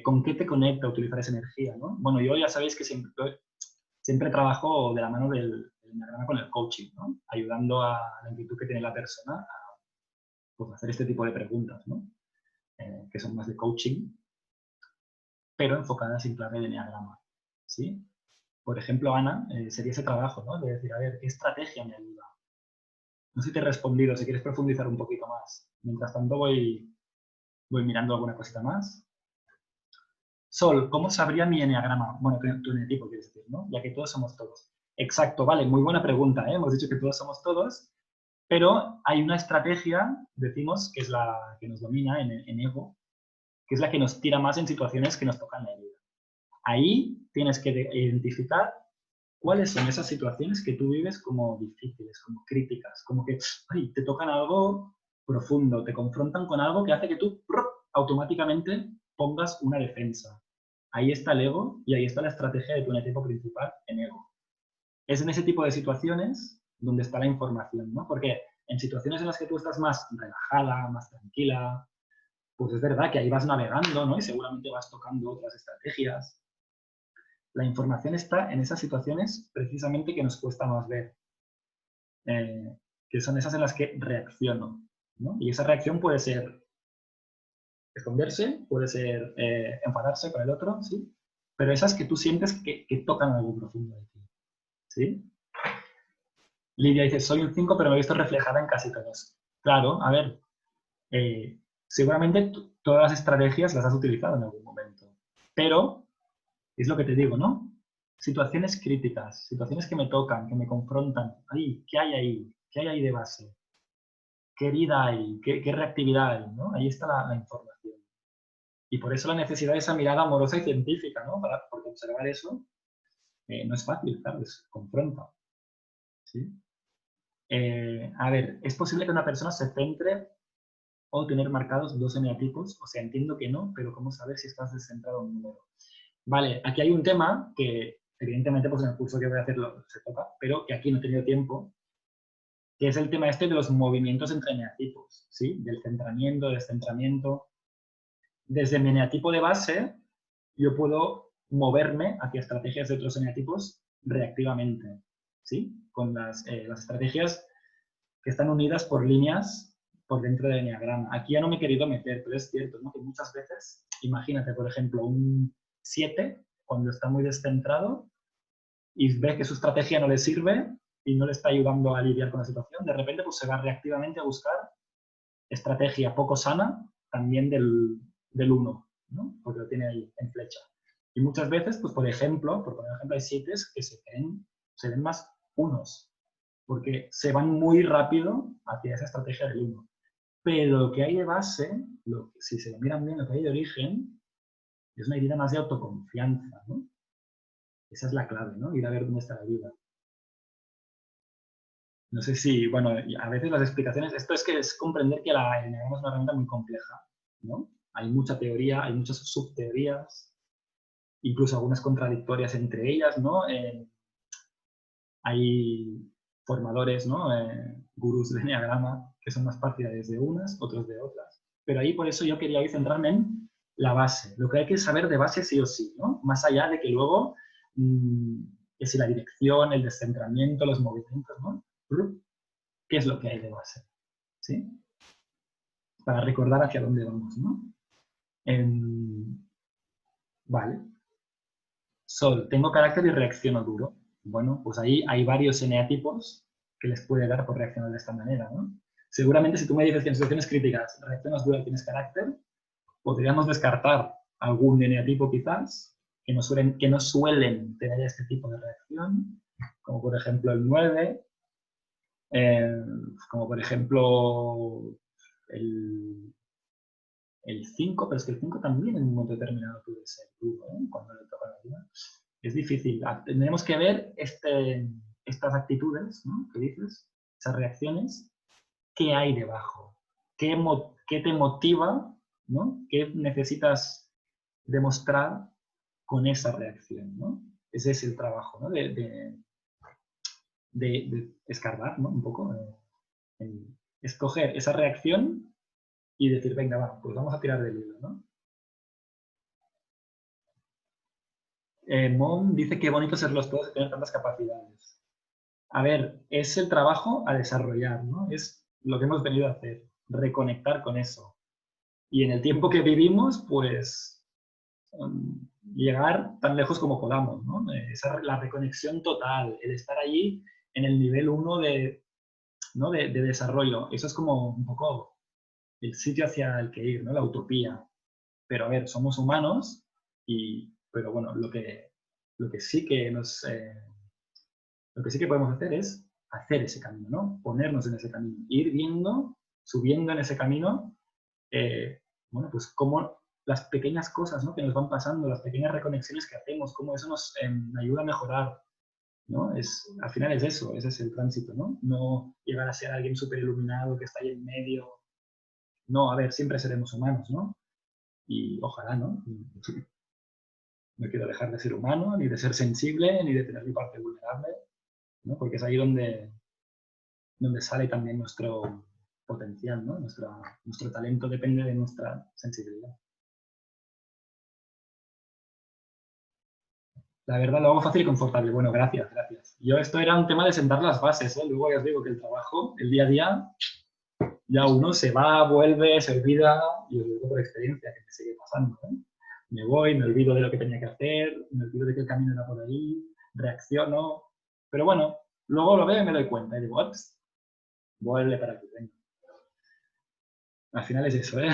con qué te conecta utilizar esa energía, ¿no? Bueno, yo ya sabéis que siempre trabajo de la mano del enneagrama con el coaching, ¿no? Ayudando a la inquietud que tiene la persona a, pues, hacer este tipo de preguntas, ¿no? Que son más de coaching, pero enfocadas en clave de enneagrama. ¿sí? Por ejemplo, Ana, sería ese trabajo, ¿no? De decir, a ver, ¿qué estrategia me ayuda? No sé si te he respondido, si quieres profundizar un poquito más. Mientras tanto voy mirando alguna cosita más. Sol, ¿cómo sabría mi eneagrama? Bueno, tu eneatipo, quieres decir, ¿no? Ya que todos somos todos. Exacto, vale, muy buena pregunta, ¿eh? Hemos dicho que todos somos todos, pero hay una estrategia, decimos, que es la que nos domina en ego, que es la que nos tira más en situaciones que nos tocan la vida. Ahí tienes que identificar cuáles son esas situaciones que tú vives como difíciles, como críticas, como que ay, te tocan algo profundo, te confrontan con algo que hace que tú automáticamente pongas una defensa. Ahí está el ego y ahí está la estrategia de tu eneatipo principal en ego. Es en ese tipo de situaciones donde está la información, ¿no? Porque en situaciones en las que tú estás más relajada, más tranquila, pues es verdad que ahí vas navegando, ¿no? Y seguramente vas tocando otras estrategias. La información está en esas situaciones precisamente que nos cuesta más ver, que son esas en las que reacciono, ¿no? Y esa reacción puede ser esconderse, puede ser enfadarse con el otro, ¿sí? Pero esas que tú sientes que tocan algo profundo de ti, ¿sí? Lidia dice, soy un 5, pero me he visto reflejada en casi todos. Claro, a ver, seguramente todas las estrategias las has utilizado en algún momento, pero es lo que te digo, ¿no? Situaciones críticas, situaciones que me tocan, que me confrontan. Ay, ¿qué hay ahí? ¿Qué hay ahí de base? ¿Qué herida hay? ¿Qué reactividad hay? ¿No? Ahí está la información. Y por eso la necesidad de esa mirada amorosa y científica, ¿no? Porque observar eso no es fácil, claro, confronta. ¿Sí? A ver, ¿es posible que una persona se centre o tener marcados dos eneatipos? O sea, entiendo que no, pero ¿cómo saber si estás descentrado en un número? Vale, aquí hay un tema que evidentemente pues en el curso que voy a hacer se toca, pero que aquí no he tenido tiempo, que es el tema este de los movimientos entre eneatipos, ¿sí? Del centramiento, descentramiento. Desde mi eneatipo de base, yo puedo moverme hacia estrategias de otros eneatipos reactivamente, ¿sí? Con las estrategias que están unidas por líneas por dentro del eneagrama. Aquí ya no me he querido meter, pero es cierto, ¿no? Que muchas veces, imagínate, por ejemplo, un 7, cuando está muy descentrado y ve que su estrategia no le sirve y no le está ayudando a lidiar con la situación, de repente pues se va reactivamente a buscar estrategia poco sana también del 1, ¿no? Porque lo tiene ahí en flecha. Y muchas veces, pues por ejemplo, por poner ejemplo, hay 7 que se ven más unos, porque se van muy rápido hacia esa estrategia del 1. Pero lo que hay de base, si se lo miran bien, lo que hay de origen, es una herida más de autoconfianza, ¿no? Esa es la clave, ¿no? Ir a ver dónde está la herida. No sé si, bueno, a veces las explicaciones, esto es comprender que el eneagrama es una herramienta muy compleja, ¿no? Hay mucha teoría, hay muchas subteorías, incluso algunas contradictorias entre ellas, ¿no? Hay formadores, ¿no? Gurús de eneagrama que son más partidarios de unas, otros de otras. Pero ahí por eso yo quería hoy centrarme en la base, lo que hay que saber de base sí o sí, ¿no? Más allá de que luego, que si la dirección, el descentramiento, los movimientos, ¿no? ¿Qué es lo que hay de base? ¿Sí? Para recordar hacia dónde vamos, ¿no? Vale. Sol, tengo carácter y reacciono duro. Bueno, pues ahí hay varios eneatipos que les puede dar por reaccionar de esta manera, ¿no? Seguramente si tú me dices que en situaciones críticas reaccionas duro y tienes carácter, podríamos descartar algún eneatipo quizás que no suelen tener este tipo de reacción, como por ejemplo el 9, como por ejemplo el 5, pero es que el 5 también en un momento determinado puede ser duro, ¿eh? Cuando le toca la vida. Es difícil. Tendremos que ver estas actitudes, ¿no? Que dices, esas reacciones, ¿qué hay debajo? ¿Qué te motiva? ¿No? ¿Qué necesitas demostrar con esa reacción? ¿No? Ese es el trabajo, ¿no? De escarbar, ¿no? Un poco. Escoger esa reacción y decir, venga, va, pues vamos a tirar del hilo, ¿no? Mom dice que bonito ser los todos y tener tantas capacidades. A ver, es el trabajo a desarrollar, ¿no? Es lo que hemos venido a hacer, reconectar con eso. Y en el tiempo que vivimos, pues llegar tan lejos como podamos, ¿no? La reconexión total, el estar allí en el nivel 1 ¿no? de desarrollo. Eso es como un poco el sitio hacia el que ir, ¿no? La utopía. Pero a ver, somos humanos, pero bueno, lo que sí que lo que sí que podemos hacer es hacer ese camino, ¿no? Ponernos en ese camino, ir viendo, subiendo en ese camino, bueno, pues cómo las pequeñas cosas, ¿no? Que nos van pasando, las pequeñas reconexiones que hacemos, cómo eso nos ayuda a mejorar, ¿no? Al final es eso, ese es el tránsito, ¿no? No llegar a ser alguien súper iluminado que está ahí en medio. No, a ver, siempre seremos humanos, ¿no? Y ojalá, ¿no? No quiero dejar de ser humano, ni de ser sensible, ni de tener mi parte vulnerable, ¿no? Porque es ahí donde sale también nuestro potencial, ¿no? Nuestro talento depende de nuestra sensibilidad. La verdad lo hago fácil y confortable. Bueno, gracias, gracias. Esto era un tema de sentar las bases, ¿eh? Luego ya os digo que el trabajo, el día a día, ya uno se va, vuelve, se olvida, y os digo por experiencia que me sigue pasando, ¿eh? Me voy, me olvido de lo que tenía que hacer, me olvido de que el camino era por ahí, reacciono, pero bueno, luego lo veo y me doy cuenta y digo, ups, vuelve para aquí, venga. Al final es eso, ¿eh?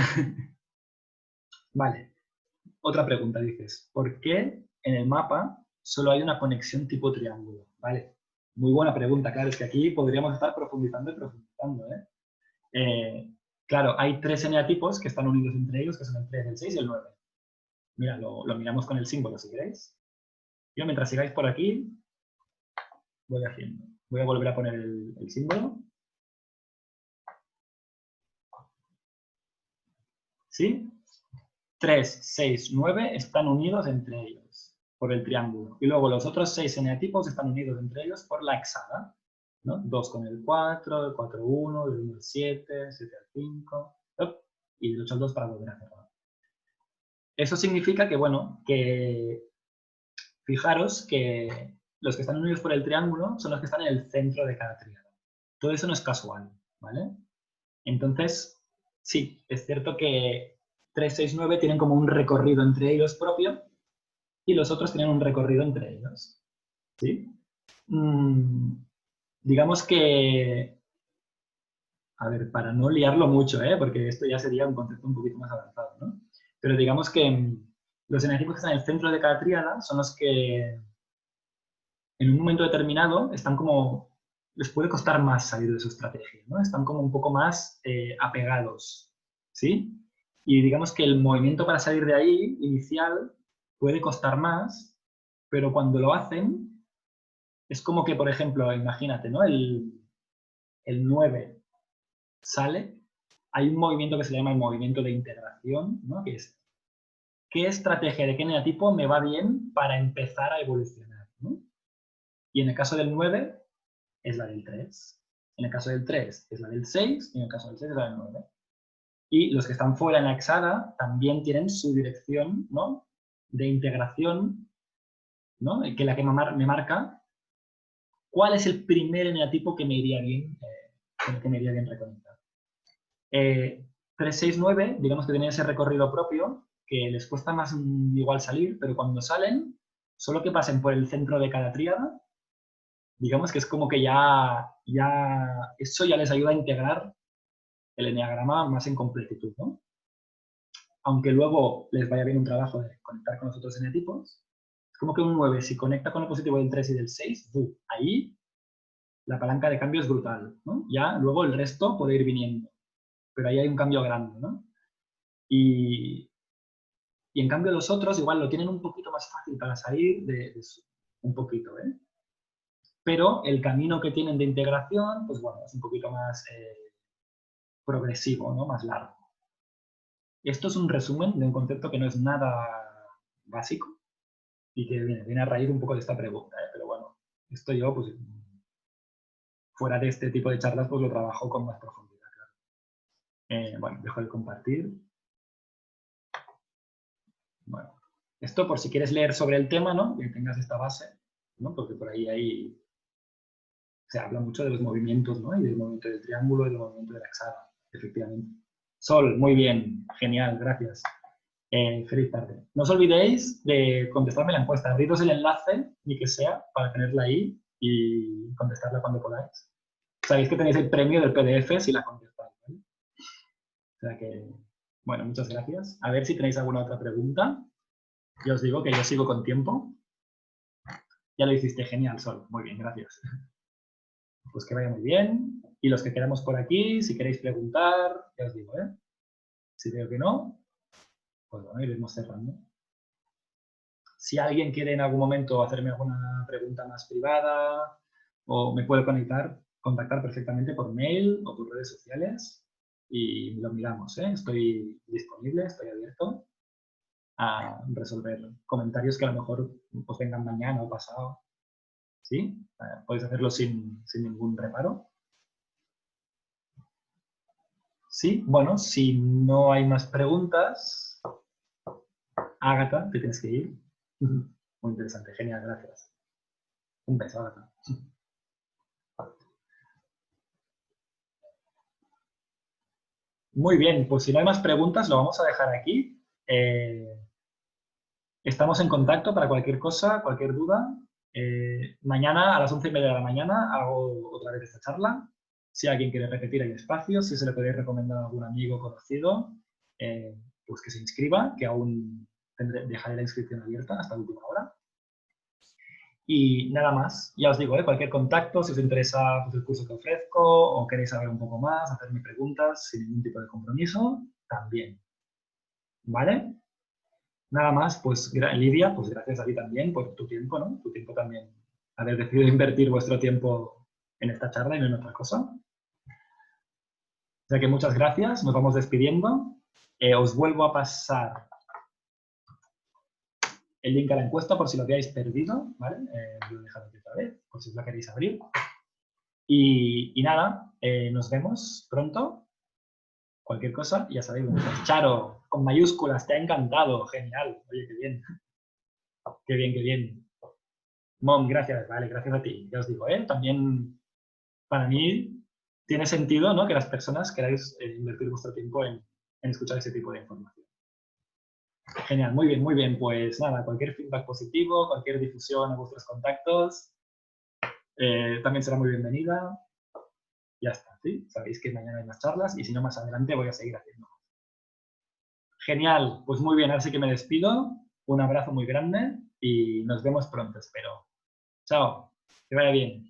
Vale, otra pregunta, dices, ¿por qué en el mapa solo hay una conexión tipo triángulo? Vale, muy buena pregunta, claro, es que aquí podríamos estar profundizando y profundizando, ¿eh? Claro, hay 3 eneatipos que están unidos entre ellos, que son el 3, el 6 y el 9. Mira, lo miramos con el símbolo, si queréis. Yo, mientras sigáis por aquí, voy haciendo. Voy a volver a poner el símbolo. ¿Sí? 3, 6, 9 están unidos entre ellos por el triángulo. Y luego los otros 6 eneatipos están unidos entre ellos por la hexada, ¿no? 2 con el 4, el 4, 1, el 1 al 7, 7 al 5, y el 8 al 2 para volver a cerrar. Eso significa que, bueno, que fijaros que los que están unidos por el triángulo son los que están en el centro de cada tríada. Todo eso no es casual, ¿vale? Entonces, sí, es cierto que 3, 6, 9 tienen como un recorrido entre ellos propio y los otros tienen un recorrido entre ellos. ¿Sí? Digamos que, a ver, para no liarlo mucho, porque esto ya sería un concepto un poquito más avanzado, ¿no? Pero digamos que los eneatipos que están en el centro de cada tríada son los que en un momento determinado están como, les puede costar más salir de su estrategia, ¿no? Están como un poco más apegados, ¿sí? Y digamos que el movimiento para salir de ahí, inicial, puede costar más, pero cuando lo hacen, es como que, por ejemplo, imagínate, ¿no? El 9 sale, hay un movimiento que se llama el movimiento de integración, ¿no? Que es, ¿qué estrategia de qué eneatipo me va bien para empezar a evolucionar, ¿no? Y en el caso del 9, es la del 3. En el caso del 3 es la del 6 y en el caso del 6 es la del 9. Y los que están fuera en la hexada también tienen su dirección, ¿no? De integración, ¿no? Que la que me marca cuál es el primer eneatipo que me iría bien, reconectar. 3, 6, 9, digamos que tienen ese recorrido propio, que les cuesta más igual salir, pero cuando salen, solo que pasen por el centro de cada tríada, digamos que es como que eso ya les ayuda a integrar el eneagrama más en completitud, ¿no? Aunque luego les vaya bien un trabajo de conectar con los otros eneatipos, es como que un 9, si conecta con el positivo del 3 y del 6, ahí la palanca de cambio es brutal, ¿no? Ya luego el resto puede ir viniendo, pero ahí hay un cambio grande, ¿no? Y en cambio los otros igual lo tienen un poquito más fácil para salir un poquito, ¿eh? Pero el camino que tienen de integración, pues bueno, es un poquito más progresivo, ¿no? Más largo. Esto es un resumen de un concepto que no es nada básico y que viene a raíz un poco de esta pregunta, ¿eh? Pero bueno, esto yo, pues, fuera de este tipo de charlas, pues lo trabajo con más profundidad, claro. Bueno, dejo de compartir. Bueno, esto por si quieres leer sobre el tema, ¿no? Que tengas esta base, ¿no? Porque por ahí se habla mucho de los movimientos, ¿no? Y del movimiento del triángulo y del movimiento de la hexada, efectivamente. Sol, muy bien, genial, gracias. Feliz tarde. No os olvidéis de contestarme la encuesta. Abriros el enlace, ni que sea, para tenerla ahí y contestarla cuando podáis. Sabéis que tenéis el premio del PDF si la contestáis, ¿vale? O sea que, bueno, muchas gracias. A ver si tenéis alguna otra pregunta. Ya os digo que yo sigo con tiempo. Ya lo hiciste genial, Sol. Muy bien, gracias. Pues que vaya muy bien. Y los que quedamos por aquí, si queréis preguntar, ya os digo, ¿eh? Si veo que no, pues bueno, iremos cerrando. Si alguien quiere en algún momento hacerme alguna pregunta más privada o me puede contactar perfectamente por mail o por redes sociales y lo miramos, ¿eh? Estoy disponible, estoy abierto a resolver comentarios que a lo mejor os vengan mañana o pasado. ¿Sí? Podéis hacerlo sin ningún reparo. Sí, bueno, si no hay más preguntas, Ágata, te tienes que ir. Muy interesante, genial, gracias. Un beso, Ágata. Muy bien, pues si no hay más preguntas, lo vamos a dejar aquí. Estamos en contacto para cualquier cosa, cualquier duda. Mañana a las 11:30 de la mañana hago otra vez esta charla. Si alguien quiere repetir, hay espacio. Si se le podéis recomendar a algún amigo conocido, pues que se inscriba, que aún dejaré la inscripción abierta hasta la última hora. Y nada más, ya os digo, cualquier contacto, si os interesa pues, el curso que ofrezco o queréis saber un poco más, hacerme preguntas sin ningún tipo de compromiso, también. ¿Vale? Nada más, pues Lidia, pues gracias a ti también por tu tiempo, ¿no? Tu tiempo también, haber decidido invertir vuestro tiempo en esta charla y no en otra cosa. O sea que muchas gracias, nos vamos despidiendo. Os vuelvo a pasar el link a la encuesta por si lo habíais perdido, ¿vale? Lo he dejado aquí otra vez, por si os la queréis abrir. Y nada, nos vemos pronto. Cualquier cosa, ya sabéis. Charo, con mayúsculas, te ha encantado. Genial. Oye, qué bien. Qué bien, qué bien. Mom, gracias. Vale, gracias a ti. Ya os digo, también para mí tiene sentido, ¿no? Que las personas queráis invertir vuestro tiempo en escuchar ese tipo de información. Genial, muy bien, muy bien. Pues nada, cualquier feedback positivo, cualquier difusión a vuestros contactos, también será muy bienvenida. Ya está, ¿sí? Sabéis que mañana hay más charlas y si no, más adelante voy a seguir haciendo. Genial, pues muy bien, ahora sí que me despido. Un abrazo muy grande y nos vemos pronto, espero. Chao, que vaya bien.